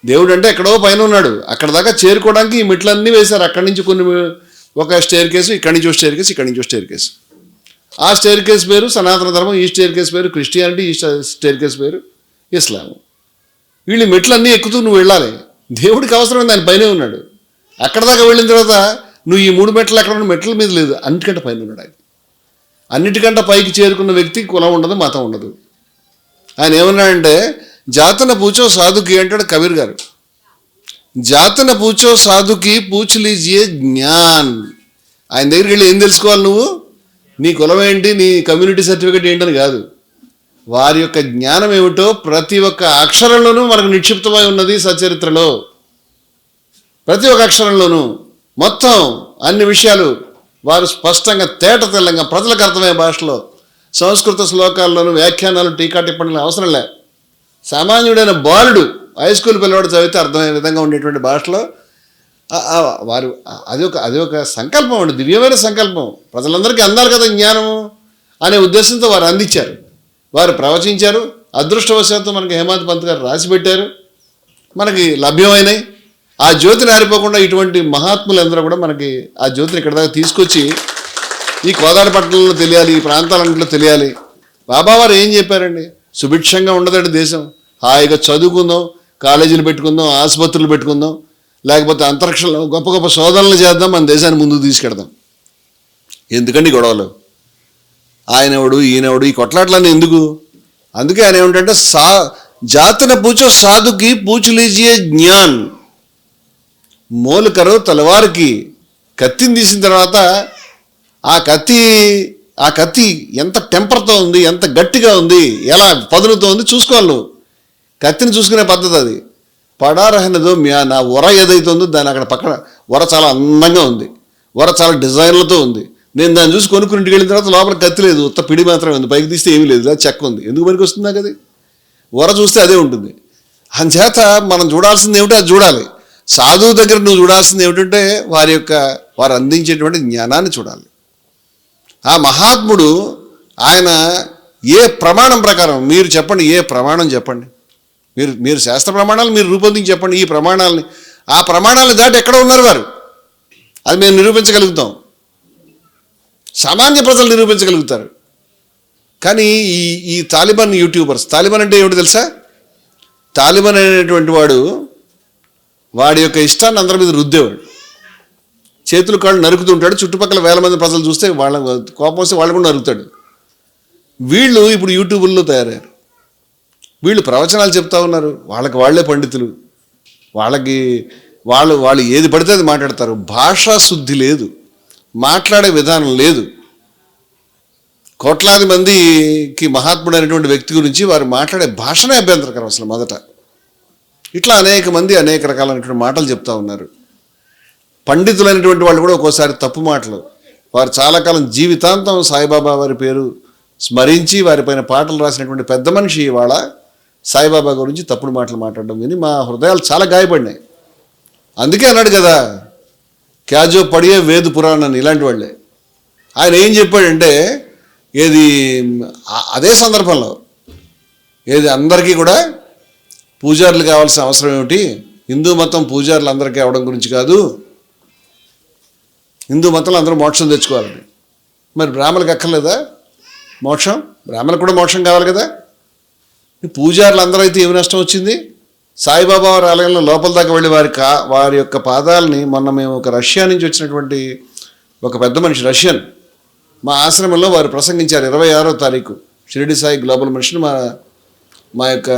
దేవుడు అంటే ఎక్కడో పైన ఉన్నాడు, అక్కడ దాకా చేరుకోవడానికి ఈ మెట్లన్నీ వేశారు. అక్కడి నుంచి కొన్ని ఒక స్టేర్ కేసు, ఇక్కడి నుంచి ఒక స్టేర్ కేసు, ఇక్కడి నుంచి ఒక స్టేర్ కేసు. ఆ స్టేర్ కేసు పేరు సనాతన ధర్మం, ఈ స్టేర్ కేసు పేరు క్రిస్టియానిటీ, ఈ స్టేర్ కేసు పేరు ఇస్లాం. వీళ్ళు మెట్లన్నీ ఎక్కుతూ నువ్వు వెళ్ళాలి. దేవుడికి అవసరమైన దాని పైనే ఉన్నాడు. అక్కడ దాకా వెళ్ళిన తర్వాత నువ్వు ఈ 3 మెట్లు అక్కడ ఉన్న మెట్ల మీద లేదు, అన్నిటికంటే పైన ఉన్నాడు ఆయన. అన్నిటికంటే పైకి చేరుకున్న వ్యక్తి కులం ఉండదు, మతం ఉండదు. ఆయన ఏమన్నాడంటే, జాతన పూచో సాధుకి అంటాడు కబీర్ గారు. జాతన పూచో సాధుకి పూచ్ లీజియే జ్ఞాన్. ఆయన దగ్గరికి వెళ్ళి ఏం తెలుసుకోవాలి నువ్వు? నీ కులం ఏంటి, నీ కమ్యూనిటీ సర్టిఫికేట్ ఏంటని కాదు, వారి యొక్క జ్ఞానం ఏమిటో ప్రతి ఒక్క అక్షరంలోనూ మనకు నిక్షిప్తమై ఉన్నది సచరిత్రలో. ప్రతి ఒక్క అక్షరంలోనూ మొత్తం అన్ని విషయాలు వారు స్పష్టంగా తేట తెల్లంగా ప్రజలకు అర్థమయ్యే భాషలో సంస్కృత శ్లోకాల్లోనూ వ్యాఖ్యానాలు, టీకా టిప్పణీలు అవసరం లే. సామాన్యుడైన బాలుడు, హై స్కూల్ పిల్లవాడు చదివితే అర్థమయ్యే విధంగా ఉండేటువంటి భాషలో వారు అది ఒక సంకల్పం అండి, దివ్యమైన సంకల్పం. ప్రజలందరికీ అందాలి కదా జ్ఞానము అనే ఉద్దేశంతో వారు అందించారు, వారు ప్రవచించారు. అదృష్టవశాత్తు మనకి హేమంత్ పంత్ గారు రాసిపెట్టారు, మనకి లభ్యమైనవి. ఆ జ్యోతిని ఆరిపోకుండా ఇటువంటి మహాత్ములందరూ కూడా మనకి ఆ జ్యోతిని ఇక్కడ దాకా తీసుకొచ్చి ఈ కోదాడ పట్టణంలో తెలియాలి, ఈ ప్రాంతాలన్నింటిలో తెలియాలి. బాబావారు ఏం చెప్పారండి? సుభిక్షంగా ఉండదండి దేశం, హాయిగా చదువుకుందాం, కాలేజీలు పెట్టుకుందాం, ఆసుపత్రులు పెట్టుకుందాం, లేకపోతే అంతరిక్షంలో గొప్ప గొప్ప శోధనలు చేద్దాం, మన దేశాన్ని ముందుకు తీసుకెడదాం. ఎందుకండి గొడవలు? ఆయనెవడు, ఈయనెవడు, ఈ కొట్లాట్లన్నీ ఎందుకు? అందుకే ఆయన ఏమిటంటే జాతన పూచో సాధుకి పూచ్ లీజియే జ్ఞాన్. మోలు కరో తలవారికి. కత్తిని తీసిన తర్వాత ఆ కత్తి ఎంత టెంపర్తో ఉంది, ఎంత గట్టిగా ఉంది, ఎలా పదునుతో ఉంది చూసుకోవాలి నువ్వు. కత్తిని చూసుకునే పద్ధతి అది. పడారహనదో నా వర ఏదైతే ఉందో దాని అక్కడ పక్కన వర చాలా అందంగా ఉంది, వర చాలా డిజైన్లతో ఉంది. నేను దాన్ని చూసి కొనుక్కుని ఇంటికి వెళ్ళిన తర్వాత లోపల కత్తి లేదు, ఉత్త పిడి మాత్రమే ఉంది, పైకి తీస్తే ఏమీ లేదు, అది చెక్క ఉంది. ఎందుకు పనికి వస్తుంది నాకు అది? వర చూస్తే అదే ఉంటుంది. అందుచేత మనం చూడాల్సింది ఏమిటో అది చూడాలి. సాధువు దగ్గర నువ్వు చూడాల్సింది ఏమిటంటే వారు అందించేటువంటి జ్ఞానాన్ని చూడాలి. ఆ మహాత్ముడు ఆయన ఏ ప్రమాణం ప్రకారం మీరు చెప్పండి, ఏ ప్రమాణం చెప్పండి, మీరు శాస్త్ర ప్రమాణాలు మీరు రూపొందించి చెప్పండి. ఈ ప్రమాణాలని, ఆ ప్రమాణాలను దాటి ఎక్కడ ఉన్నారు వారు? అది మేము నిరూపించగలుగుతాం, సామాన్య ప్రజలు నిరూపించగలుగుతారు. కానీ ఈ తాలిబాన్ యూట్యూబర్స్, తాలిబాన్ అంటే ఏమిటి తెలుసా? తాలిబాన్ అనేటువంటి వాడి యొక్క ఇష్టాన్ని అందరి మీద రుద్దేవాడు, చేతులు కాళ్ళు నరుకుతుంటాడు. చుట్టుపక్కల వేల మంది ప్రజలు చూస్తే వాళ్ళ కోపం వస్తే వాళ్ళు కూడా నరుకుతాడు. వీళ్ళు ఇప్పుడు యూట్యూబుల్లో తయారయ్యారు, వీళ్ళు ప్రవచనాలు చెప్తా ఉన్నారు, వాళ్ళే పండితులు, వాళ్ళు ఏది పడితే అది మాట్లాడతారు. భాషా శుద్ధి లేదు, మాట్లాడే విధానం లేదు. కోట్లాది మందికి మహాత్ముడు అనేటువంటి వ్యక్తి గురించి వారు మాట్లాడే భాషనే అభ్యంతరకరం అసలు మొదట. ఇట్లా అనేక మంది అనేక రకాలైనటువంటి మాటలు చెప్తా ఉన్నారు. పండితులైనటువంటి వాళ్ళు కూడా ఒక్కోసారి తప్పు మాటలు. వారు చాలా కాలం జీవితాంతం సాయిబాబా వారి పేరు స్మరించి వారిపైన పాటలు రాసినటువంటి పెద్ద మనిషి ఇవాళ సాయిబాబా గురించి తప్పుడు మాటలు మాట్లాడడం విని మా హృదయాలు చాలా గాయపడినాయి. అందుకే అన్నాడు కదా, క్యాజో పడియే వేద పురాణాన్ని, ఇలాంటి వాళ్ళే. ఆయన ఏం చెప్పాడంటే, అదే సందర్భంలో అందరికీ కూడా పూజారులు కావాల్సిన అవసరం ఏమిటి, హిందూ మతం పూజారులు అందరికీ అవడం గురించి కాదు, హిందూ మతంలో అందరూ మోక్షం తెచ్చుకోవాలని. మరి బ్రాహ్మణులకు అక్కర్లేదా మోక్షం? బ్రాహ్మణులకు కూడా మోక్షం కావాలి కదా. పూజారులు అందరూ అయితే ఏమి నష్టం వచ్చింది? సాయిబాబా వారి ఆలయంలో లోపల దాకా వెళ్ళి వారి యొక్క పాదాలని మొన్న మేము ఒక రష్యా నుంచి వచ్చినటువంటి ఒక పెద్ద మనిషి రష్యన్ మా ఆశ్రమంలో వారు ప్రసంగించారు. 26వ తారీఖు షిరిడి సాయి గ్లోబల్ మిషన్ మా యొక్క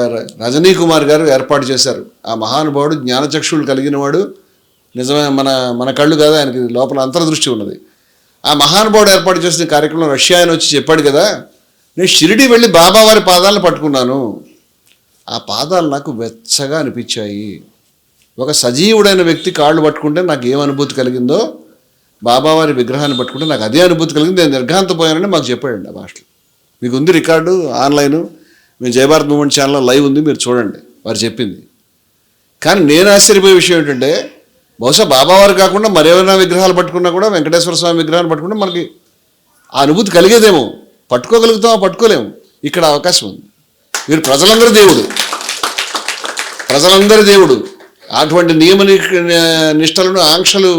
రజనీ కుమార్ గారు ఏర్పాటు చేశారు. ఆ మహానుభావుడు జ్ఞానచక్షులు కలిగిన వాడు, నిజమే మన కళ్ళు కాదు, ఆయనకి లోపల అంతర్దృష్టి ఉన్నది. ఆ మహానుభావుడు ఏర్పాటు చేసిన కార్యక్రమం రష్యా ఆయన వచ్చి చెప్పాడు కదా, నేను షిరిడి వెళ్ళి బాబావారి పాదాలను పట్టుకున్నాను. ఆ పాదాలు నాకు వెచ్చగా అనిపించాయి. ఒక సజీవుడైన వ్యక్తి కాళ్ళు పట్టుకుంటే నాకు ఏం అనుభూతి కలిగిందో బాబావారి విగ్రహాన్ని పట్టుకుంటే నాకు అదే అనుభూతి కలిగింది. నేను నిర్ఘాంతపోయానని మాకు చెప్పాడండి ఆ భాషలో. మీకు ఉంది రికార్డు ఆన్లైన్, మేము జయభారత్ మూమెంట్ ఛానల్లో లైవ్ ఉంది, మీరు చూడండి వారు చెప్పింది. కానీ నేను ఆశ్చర్యపోయే విషయం ఏంటంటే, బహుశా బాబావారు కాకుండా మరేమైనా విగ్రహాలు పట్టుకున్నా కూడా, వెంకటేశ్వర స్వామి విగ్రహాన్ని పట్టుకుంటే మనకి ఆ అనుభూతి కలిగేదేమో. పట్టుకోగలుగుతామో పట్టుకోలేము. ఇక్కడ అవకాశం ఉంది. మీరు ప్రజలందరి దేవుడు, ప్రజలందరి దేవుడు. అటువంటి నియమ నిష్టలను ఆంక్షలు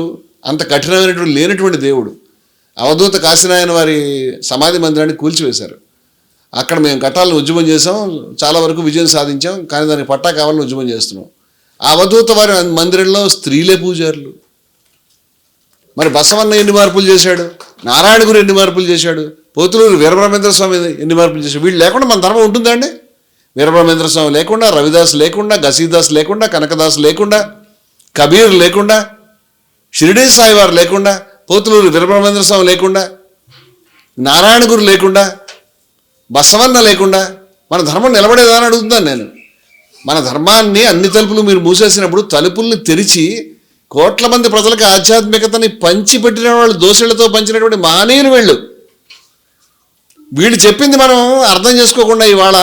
అంత కఠినమైనటువంటి లేనటువంటి దేవుడు. అవధూత కాశీనాయన వారి సమాధి మందిరాన్ని కూల్చివేశారు. అక్కడ మేము కట్టాలని ఉద్యమం చేసాం, చాలా వరకు విజయం సాధించాం. కానీ దానికి పట్టా కావాలని ఉద్యమం చేస్తున్నాం. ఆ అవధూత వారి మందిరంలో స్త్రీలే పూజారులు. మరి బసవన్న ఎన్ని మార్పులు చేశాడు, నారాయణ గురు ఎన్ని మార్పులు చేశాడు, పోతులూరు వీరబ్రహ్మేంద్ర స్వామి ఎన్ని మార్పులు చేశాడు. వీళ్ళు లేకుండా మన ధర్మం ఉంటుందా అండి? వీరబ్రహ్మేంద్ర స్వామి లేకుండా, రవిదాస్ లేకుండా, గసీదాస్ లేకుండా, కనకదాస్ లేకుండా, కబీర్ లేకుండా, షిరిడీ సాయి వారు లేకుండా, పోతులూరు వీరబ్రహ్మేంద్ర స్వామి లేకుండా, నారాయణ గురు లేకుండా, బసవన్న లేకుండా మన ధర్మం నిలబడేదా అని అడుగుతున్నాను నేను. మన ధర్మాన్ని అన్ని తలుపులు మీరు మూసేసినప్పుడు తలుపుల్ని తెరిచి కోట్ల మంది ప్రజలకు ఆధ్యాత్మికతని పంచిపెట్టిన వాళ్ళు, దోషులతో పంచినటువంటి మహనీయులు వీళ్ళు. వీళ్ళు చెప్పింది మనం అర్థం చేసుకోకుండా ఇవాళ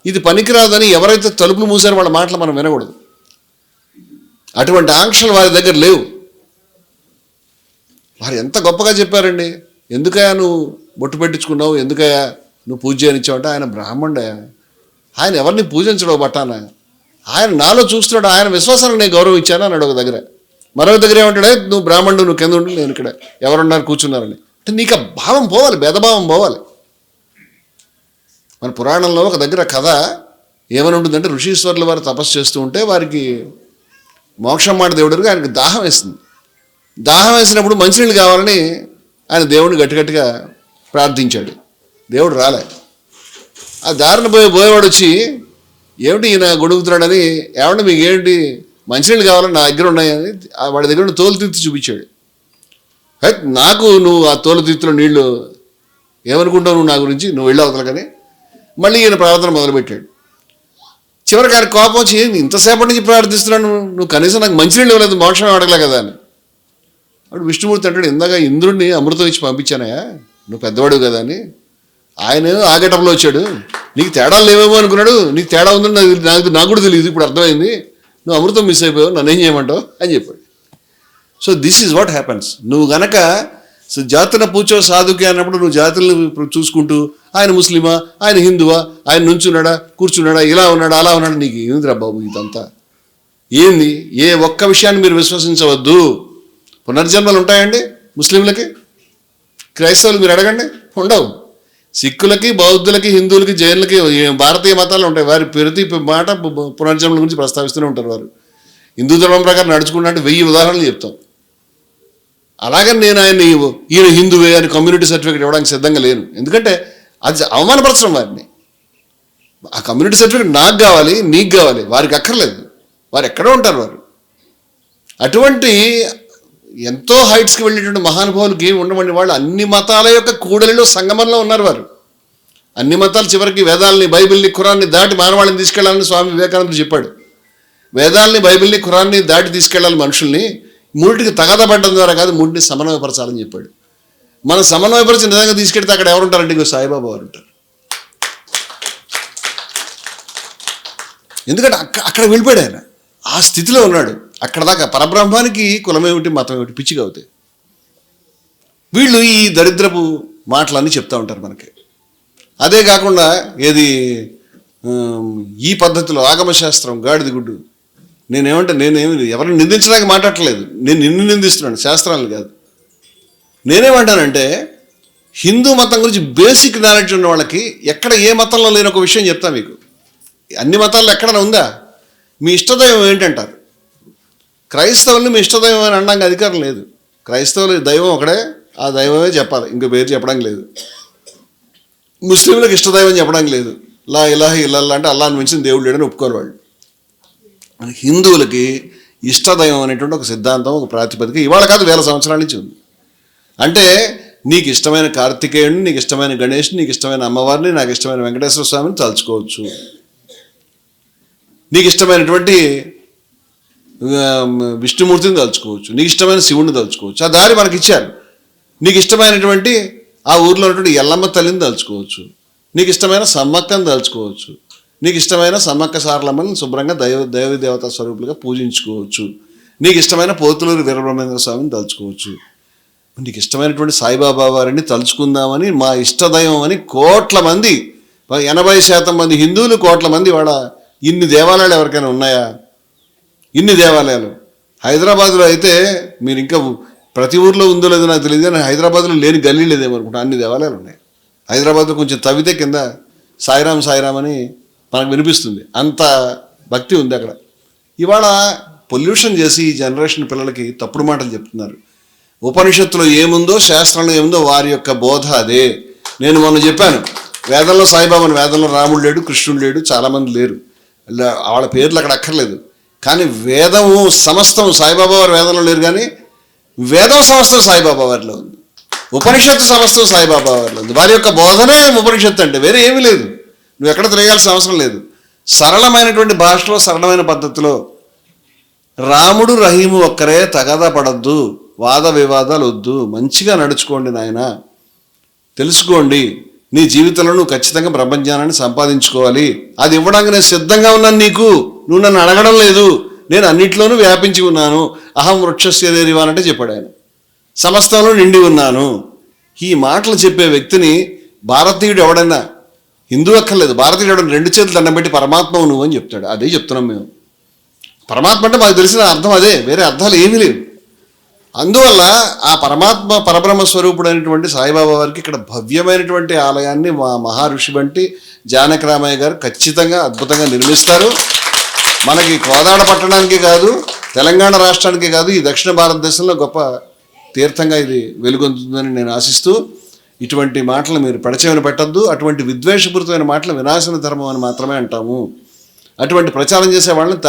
ఇది పనికిరాదని ఎవరైతే తలుపులు మూసారో వాళ్ళ మాటలు మనం వినకూడదు. అటువంటి ఆంక్షలు వారి దగ్గర లేవు. వారు ఎంత గొప్పగా చెప్పారండి. ఎందుకయ్యా నువ్వు బొట్టు పెట్టించుకున్నావు, ఎందుకయ్యా నువ్వు పూజ చేయనిచ్చావంటే, ఆయన బ్రాహ్మణుడయ్యా, ఆయన ఎవరిని పూజించడం బట్టాన, ఆయన నాలో చూస్తున్నాడు, ఆయన విశ్వాసానికి నేను గౌరవం ఇచ్చాను అన్నాడు ఒక దగ్గర. మరొక దగ్గర ఏమంటాడే, నువ్వు బ్రాహ్మణుడు, నువ్వు కింద ఉండు, నేను ఇక్కడ ఎవరున్నారు కూర్చున్నారని. అంటే నీకు ఆ భావం పోవాలి, భేదభావం పోవాలి. మన పురాణంలో ఒక దగ్గర కథ ఏమని ఉంటుందంటే, ఋషీశ్వరులు వారు తపస్సు చేస్తూ ఉంటే వారికి మోక్షం మాట దేవుడికి ఆయనకు దాహం వేస్తుంది. దాహం వేసినప్పుడు మంచినీళ్ళు కావాలని ఆయన దేవుడిని గట్టిగట్టిగా ప్రార్థించాడు. దేవుడు రాలే. ఆ దారిన పోయేవాడు వచ్చి, ఏమిటి ఈయన గొడుగుతున్నాడని, ఏమంటే మీకు ఏంటి మంచినీళ్ళు కావాలని నా దగ్గర ఉన్నాయని వాడి దగ్గర ఉన్న తోలు తీర్చి చూపించాడు. నాకు నువ్వు ఆ తోలు తీర్తిలో నీళ్లు ఏమనుకుంటావు నువ్వు నా గురించి, నువ్వు వెళ్ళి అవతల కానీ మళ్ళీ ఈయన ప్రార్థన మొదలుపెట్టాడు. చివరికి ఆయన కోపం వచ్చి, ఇంతసేపటి నుంచి ప్రార్థిస్తున్నాను, నువ్వు కనీసం నాకు మంచినీళ్ళు ఇవ్వలేదు, మోక్షం అడగలే కదా అని. అప్పుడు విష్ణుమూర్తి అంటాడు, ఇందాక ఇంద్రుడిని అమృతం ఇచ్చి పంపించానయా, నువ్వు పెద్దవాడు కదా అని. ఆయన ఆగేటప్పుడు వచ్చాడు, నీకు తేడాలు లేవేమో అనుకున్నాడు, నీకు తేడా ఉందని నాకు కూడా తెలియదు, ఇప్పుడు అర్థమైంది, నువ్వు అమృతం మిస్ అయిపోయావు, నన్ను ఏం చేయమంటావు అని చెప్పాడు. So this is what happens. నువ్వు గనక జాతుల పూచో సాధుకి అన్నప్పుడు నువ్వు జాతులను చూసుకుంటూ ఆయన ముస్లిమా, ఆయన హిందువా, ఆయన నుంచున్నాడా, కూర్చున్నాడా, ఇలా ఉన్నాడా, అలా ఉన్నాడా, నీకు ఏందిరా బాబు ఇదంతా ఏంది? ఏ ఒక్క విషయాన్ని మీరు విశ్వసించవద్దు. పునర్జన్మలు ఉంటాయండి ముస్లింలకి, క్రైస్తవులు మీరు అడగండి, ఉండవు. సిక్కులకి, బౌద్ధులకి, హిందువులకి, జైన్లకి, భారతీయ మతాలు ఉంటాయి. వారి ప్రతి మాట పునర్జన్మల గురించి ప్రస్తావిస్తూనే ఉంటారు. వారు హిందూ ధర్మం ప్రకారం నడుచుకుంటా అంటే 1000 ఉదాహరణలు చెప్తాం. అలాగని నేను ఈయన హిందువే అని కమ్యూనిటీ సర్టిఫికేట్ ఇవ్వడానికి సిద్ధంగా లేను. ఎందుకంటే అది అవమానపరచడం వారిని. ఆ కమ్యూనిటీ సర్టిఫికేట్ నాకు కావాలి, నీకు కావాలి, వారికి అక్కర్లేదు. వారు ఎక్కడో ఉంటారు. వారు అటువంటి ఎంతో హైట్స్కి వెళ్ళేటువంటి మహానుభావులకి ఉండమని వాళ్ళు అన్ని మతాల యొక్క కూడలిలో సంగమంలో ఉన్నారు. వారు అన్ని మతాలు చివరికి వేదాలని, బైబిల్ని, ఖురాన్ని దాటి మానవాళిని తీసుకెళ్లాలని స్వామి వివేకానందుడు చెప్పాడు. వేదాలని, బైబిల్ని, ఖురాన్ని దాటి తీసుకెళ్లాలి మనుషుల్ని. మూడింటికి తగాదపడడం ద్వారా కాదు, మూడింటిని సమన్వయపరచాలని చెప్పాడు. మనం సమన్వయపరిచి నిజంగా తీసుకెళ్తే అక్కడ ఎవరుంటారంటే ఇంకో సాయిబాబా వారు ఉంటారు. ఎందుకంటే అక్కడ వెళ్ళిపోయాడు ఆయన, ఆ స్థితిలో ఉన్నాడు. అక్కడ దాకా పరబ్రహ్మానికి కులమేమిటి, మతం ఏమిటి, పిచ్చిగా అవుతాయి. వీళ్ళు ఈ దరిద్రపు మాటలన్నీ చెప్తూ ఉంటారు మనకి. అదే కాకుండా ఏది ఈ పద్ధతిలో ఆగమశాస్త్రం గాడిది గుడ్డు. నేనేమి ఎవరిని నిందించడానికి మాట్లాడట్లేదు, నేను నిన్ను నిందిస్తున్నాను, శాస్త్రాలను కాదు. నేనేమంటానంటే హిందూ మతం గురించి బేసిక్ నాలెడ్జ్ ఉన్న వాళ్ళకి ఎక్కడ ఏ మతంలో లేని ఒక విషయం చెప్తా మీకు. అన్ని మతాల్లో ఎక్కడైనా ఉందా? మీ ఇష్టదైవం ఏంటంటారు. క్రైస్తవుల్ని మీ ఇష్టదైవం అని అనడానికి అధికారం లేదు. క్రైస్తవుల దైవం ఒకడే, ఆ దైవమే చెప్పాలి, ఇంకో పేరు చెప్పడానికి లేదు. ముస్లింలకు ఇష్టదైవం చెప్పడానికి లేదు. లా ఇలాహ ఇల్లల్లా అంటే అల్లాహ్ని మించిన దేవుడు లేడని ఒప్పుకోరు వాళ్ళు. హిందువులకి ఇష్టదైవం అనేటువంటి ఒక సిద్ధాంతం, ఒక ప్రాతిపదిక ఇవాళ కాదు 1000 సంవత్సరాల నుంచి ఉంది. అంటే నీకు ఇష్టమైన కార్తికేయుడిని, నీకు ఇష్టమైన గణేష్ని, నీకు ఇష్టమైన అమ్మవారిని, నాకు ఇష్టమైన వెంకటేశ్వర స్వామిని తలుచుకోవచ్చు. నీకు ఇష్టమైనటువంటి విష్ణుమూర్తిని తలుచుకోవచ్చు, నీకు ఇష్టమైన శివుడిని తలుచుకోవచ్చు. ఆ దారి మనకి ఇచ్చారు. నీకు ఇష్టమైనటువంటి ఆ ఊర్లో ఉన్నటువంటి ఎల్లమ్మ తల్లిని తలుచుకోవచ్చు, నీకు ఇష్టమైన సమ్మక్కని తలుచుకోవచ్చు, నీకు ఇష్టమైన సమ్మక్క సారలమ్మని శుభ్రంగా దైవ దేవతా స్వరూపులుగా పూజించుకోవచ్చు, నీకు ఇష్టమైన పోతులూరు వీరబ్రహ్మేంద్ర స్వామిని తలుచుకోవచ్చు, నీకు ఇష్టమైనటువంటి సాయిబాబా వారిని తలుచుకుందామని మా ఇష్టదైవం అని కోట్ల మంది, 80% మంది హిందువులు, కోట్ల మంది వాళ్ళ ఇన్ని దేవాలయాలు ఎవరికైనా ఉన్నాయా? ఇన్ని దేవాలయాలు హైదరాబాద్లో అయితే మీరు ఇంకా ప్రతి ఊర్లో ఉందో లేదో నాకు తెలియదు, కానీ హైదరాబాద్లో లేని గల్లీ లేదేమనుకుంటా, అన్ని దేవాలయాలు ఉన్నాయి. హైదరాబాద్లో కొంచెం తవ్వితే కింద సాయిరాం సాయిరాం అని మనకు వినిపిస్తుంది, అంత భక్తి ఉంది అక్కడ. ఇవాళ పొల్యూషన్ చేసి ఈ జనరేషన్ పిల్లలకి తప్పుడు మాటలు చెప్తున్నారు. ఉపనిషత్తులో ఏముందో, శాస్త్రంలో ఏముందో వారి యొక్క బోధ అదే. నేను మొన్న చెప్పాను, వేదంలో సాయిబాబాని, వేదంలో రాముడు లేడు, కృష్ణుడు లేడు, చాలామంది లేరు, వాళ్ళ పేర్లు అక్కడ అక్కర్లేదు. కానీ వేదము సమస్తం సాయిబాబా వారి వేదంలో లేరు, కానీ వేదం సమస్తం సాయిబాబా వారిలో ఉంది, ఉపనిషత్తు సమస్తం సాయిబాబా వారిలో ఉంది. వారి యొక్క బోధనే ఉపనిషత్తు అంటే, వేరే ఏమీ లేదు. నువ్వు ఎక్కడ తిరగాల్సిన అవసరం లేదు. సరళమైనటువంటి భాషలో, సరళమైన పద్ధతిలో రాముడు రహీము ఒక్కరే, తగాదా పడద్దు, వాద వివాదాలు వద్దు, మంచిగా నడుచుకోండి నాయన, తెలుసుకోండి, నీ జీవితంలో నువ్వు ఖచ్చితంగా బ్రహ్మజ్ఞానాన్ని సంపాదించుకోవాలి, అది ఇవ్వడానికి నేను సిద్ధంగా ఉన్నాను నీకు, నువ్వు నన్ను అడగడం లేదు, నేను అన్నిట్లోనూ వ్యాపించి ఉన్నాను, అహం వృక్షస్య దేరివానంటే చెప్పాడు ఆయన, సమస్తంలో నిండి ఉన్నాను. ఈ మాటలు చెప్పే వ్యక్తిని భారతీయుడు ఎవడైనా, హిందూ అక్కర్లేదు, భారతీయుడు ఎవడైనా 2 చేతులు దండం పెట్టి పరమాత్మ నువ్వు అని చెప్తాడు. అదే చెప్తున్నాం మేము. పరమాత్మ అంటే మాకు తెలిసిన అర్థం అదే, వేరే అర్థాలు ఏమీ లేవు. అందువల్ల ఆ పరమాత్మ పరబ్రహ్మ స్వరూపుడు అయినటువంటి సాయిబాబా వారికి ఇక్కడ భవ్యమైనటువంటి ఆలయాన్ని మా మహర్షి వంటి జానకరామయ్య గారు ఖచ్చితంగా అద్భుతంగా నిర్మిస్తారు. మనకి కోదాడ పట్టణానికి కాదు, తెలంగాణ రాష్ట్రానికి కాదు, ఈ దక్షిణ భారతదేశంలో గొప్ప తీర్థంగా ఇది వెలుగొందుతుందని నేను ఆశిస్తూ, ఇటువంటి మాటలు మీరు పెడచెవిన పెట్టద్దు. అటువంటి విద్వేషపూరితమైన మాటలు వినాశన ధర్మం అని మాత్రమే అంటాము. అటువంటి ప్రచారం చేసే వాళ్ళని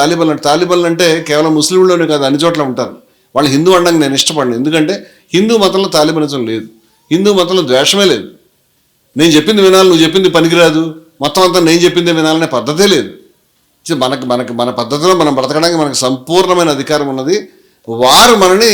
తాలిబన్లు అంటే కేవలం ముస్లింల్లోనే కాదు, అన్ని చోట్ల ఉంటారు. వాళ్ళు హిందూ అనడానికి నేను ఇష్టపడను, ఎందుకంటే హిందూ మతంలో తాలిబనిజం లేదు, హిందూ మతంలో ద్వేషమే లేదు. నేను చెప్పింది వినాలి, నువ్వు చెప్పింది పనికిరాదు, మొత్తం అంతా నేను చెప్పిందే వినాలనే పద్ధతే లేదు. మన పద్ధతిలో మనం బ్రతకడానికి మనకు సంపూర్ణమైన అధికారం ఉన్నది. వారు మనని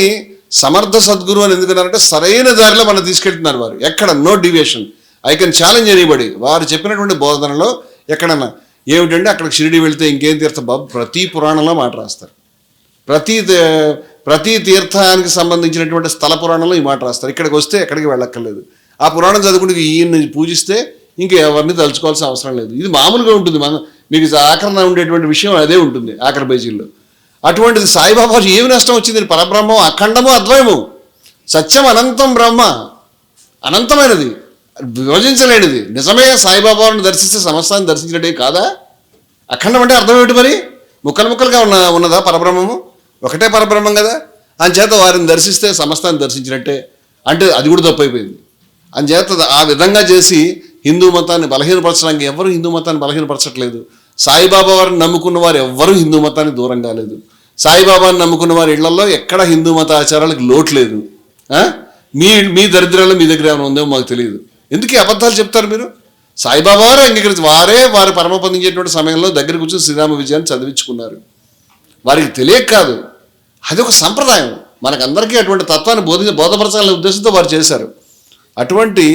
సమర్థ సద్గురు అని ఎందుకన్నారంటే సరైన దారిలో మనం తీసుకెళ్తున్నారు. వారు ఎక్కడ no deviation, I can challenge anybody. వారు చెప్పినటువంటి బోధనలో ఎక్కడన్నా ఏమిటంటే అక్కడికి షిరిడి వెళితే ఇంకేం తీర్థం బాబు, ప్రతి పురాణంలో మాట రాస్తారు, ప్రతి తీర్థానికి సంబంధించినటువంటి స్థల పురాణంలో ఈ మాట రాస్తారు. ఇక్కడికి వస్తే ఎక్కడికి వెళ్ళక్కర్లేదు, ఆ పురాణం చదువుకుంటే ఈయన్ని పూజిస్తే ఇంకా ఎవరిని తలుచుకోవాల్సిన అవసరం లేదు. ఇది మామూలుగా ఉంటుంది, మీకు ఆఖరణ ఉండేటువంటి విషయం అదే ఉంటుంది ఆఖరి పేజీల్లో. అటువంటిది సాయిబాబా ఏమి నష్టం వచ్చింది? పరబ్రహ్మం అఖండము అద్వయము, సత్యం అనంతం, బ్రహ్మ అనంతమైనది, విభజించలేనిది. నిజమే సాయిబాబాను దర్శిస్తే సమస్తాన్ని దర్శించినట్టే కాదా? అఖండం అంటే అర్థం ఏమిటి మరి? ముక్కలుగా ఉన్నదా పరబ్రహ్మము? ఒకటే పరబ్రహ్మం కదా. అంచేత వారిని దర్శిస్తే సమస్తాన్ని దర్శించినట్టే అంటే అది కూడా తప్పైపోయింది. అంచేత ఆ విధంగా చేసి హిందూ మతాన్ని బలహీనపరచడానికి ఎవరు హిందూ మతాన్ని బలహీనపరచట్లేదు. సాయిబాబా వారిని నమ్ముకున్న వారు ఎవ్వరూ హిందూ మతానికి దూరం కాలేదు. సాయిబాబాని నమ్ముకున్న వారి ఇళ్లలో ఎక్కడ హిందూ మత ఆచారాలకు లోటు లేదు. మీ దరిద్రాలు మీ దగ్గర ఏమైనా ఉందేమో మాకు తెలియదు. ఎందుకు అబద్ధాలు చెప్తారు మీరు? సాయిబాబా వారు అంగీకరించి వారు పరమపదించేటువంటి సమయంలో దగ్గర కూర్చొని శ్రీరామ విజయాన్ని చదివించుకున్నారు. వారికి తెలియక కాదు, అది ఒక సంప్రదాయం. మనకందరికీ అటువంటి తత్వాన్ని బోధపరచాలనే ఉద్దేశంతో వారు చేశారు. అటువంటి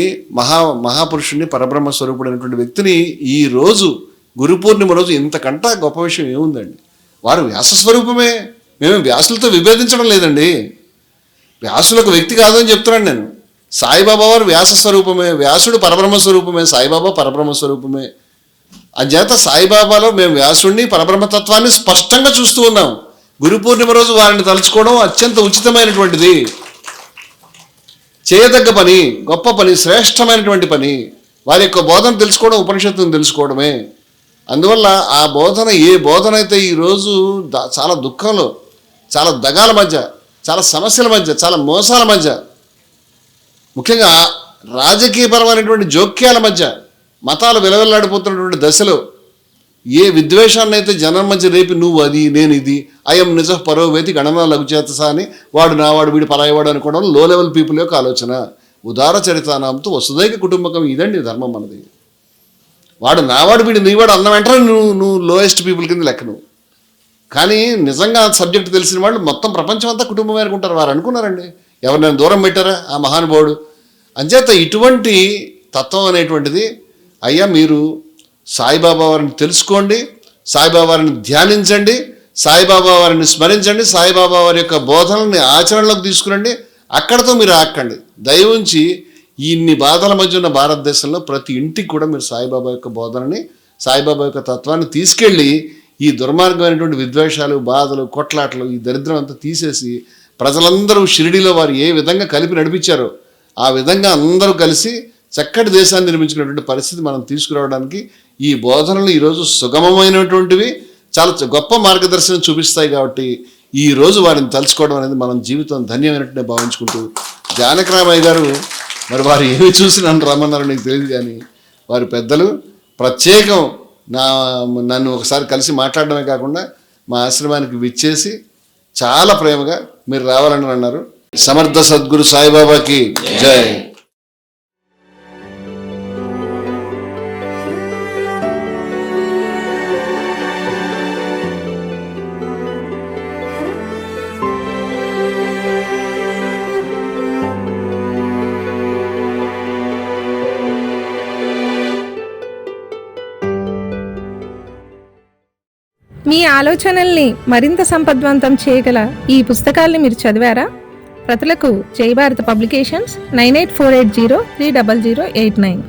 మహాపురుషుణ్ణి, పరబ్రహ్మ స్వరూపుడైనటువంటి వ్యక్తిని ఈ రోజు గురు పూర్ణిమ రోజు ఇంతకంటే గొప్ప విషయం ఏముందండి? వారు వ్యాస స్వరూపమే. మేము వ్యాసులతో విభేదించడం లేదండి. వ్యాసులు ఒక వ్యక్తి కాదని చెప్తున్నాను నేను. సాయిబాబా వారు వ్యాస స్వరూపమే, వ్యాసుడు పరబ్రహ్మ స్వరూపమే, సాయిబాబా పరబ్రహ్మ స్వరూపమే. అంచేత సాయిబాబాలో మేము వ్యాసుడిని, పరబ్రహ్మతత్వాన్ని స్పష్టంగా చూస్తూ ఉన్నాం. గురు పూర్ణిమ రోజు వారిని తలుచుకోవడం అత్యంత ఉచితమైనటువంటిది, చేయదగ్గ పని, గొప్ప పని, శ్రేష్టమైనటువంటి పని. వారి యొక్క బోధన తెలుసుకోవడం ఉపనిషత్తును తెలుసుకోవడమే. అందువల్ల ఆ బోధన, ఏ బోధన అయితే ఈరోజు చాలా దుఃఖంలో, చాలా దగాల మధ్య, చాలా సమస్యల మధ్య, చాలా మోసాల మధ్య, ముఖ్యంగా రాజకీయపరమైనటువంటి జోక్యాల మధ్య మతాలు విలవిల్లాడిపోతున్నటువంటి దశలో ఏ విద్వేషాన్ని అయితే జనం మధ్య రేపి నువ్వు అది నేను ఇది, అయం నిజ పరోవేతి గణన లఘుచేతస అని వాడు నావాడు వీడు పరాయవాడు అనుకోవడం లో లెవెల్ పీపుల్ యొక్క ఆలోచన. ఉదార చరితానాంతో వసుదైక కుటుంబకం. ఇదండి ధర్మం మనది. వాడు నావాడు వీడు నీవాడు అన్న వెంటనే నువ్వు లోయెస్ట్ పీపుల్ కింద లెక్క నువ్వు. కానీ నిజంగా సబ్జెక్ట్ తెలిసిన వాళ్ళు మొత్తం ప్రపంచం అంతా కుటుంబం అనుకుంటారు. వారు అనుకున్నారండి, ఎవరినైనా దూరం పెట్టారా ఆ మహానుభావుడు. అంచేత ఇటువంటి తత్వం అనేటువంటిది, అయ్యా మీరు సాయిబాబా వారిని తెలుసుకోండి, సాయిబాబా వారిని ధ్యానించండి, సాయిబాబా వారిని స్మరించండి, సాయిబాబా వారి యొక్క బోధనల్ని ఆచరణలోకి తీసుకురండి. అక్కడతో మీరు ఆక్కండి. దయవుంచి ఇన్ని బాధల మధ్య ఉన్న భారతదేశంలో ప్రతి ఇంటికి కూడా మీరు సాయిబాబా యొక్క బోధనని, సాయిబాబా యొక్క తత్వాన్ని తీసుకెళ్ళి ఈ దుర్మార్గమైనటువంటి విద్వేషాలు, బాధలు, కొట్లాటలు, ఈ దరిద్రం అంతా తీసేసి ప్రజలందరూ షిరిడీలో వారు ఏ విధంగా కలిపి నడిపించారో ఆ విధంగా అందరూ కలిసి చక్కటి దేశాన్ని నిర్మించుకునేటువంటి పరిస్థితి మనం తీసుకురావడానికి ఈ బోధనలు ఈరోజు సుగమమైనటువంటివి, చాలా గొప్ప మార్గదర్శనం చూపిస్తాయి. కాబట్టి ఈ రోజు వారిని తలుచుకోవడం అనేది మనం జీవితం ధన్యమైనట్టునే భావించుకుంటూ, జానకరామయ్య గారు మరి వారు ఏమి చూసి నన్ను రమ్మన్నారో నీకు తెలియదు, కానీ వారి పెద్దలు ప్రత్యేకం నన్ను ఒకసారి కలిసి మాట్లాడడమే కాకుండా మా ఆశ్రమానికి విచ్చేసి చాలా ప్రేమగా మీరు రావాలని అన్నారు. సమర్థ సద్గురు సాయిబాబాకి జై. మీ ఆలోచనల్ని మరింత సంపద్వంతం చేయగల ఈ పుస్తకాల్ని మీరు చదివారా? ప్రతులకు జై భారత్ పబ్లికేషన్స్, 9848030089.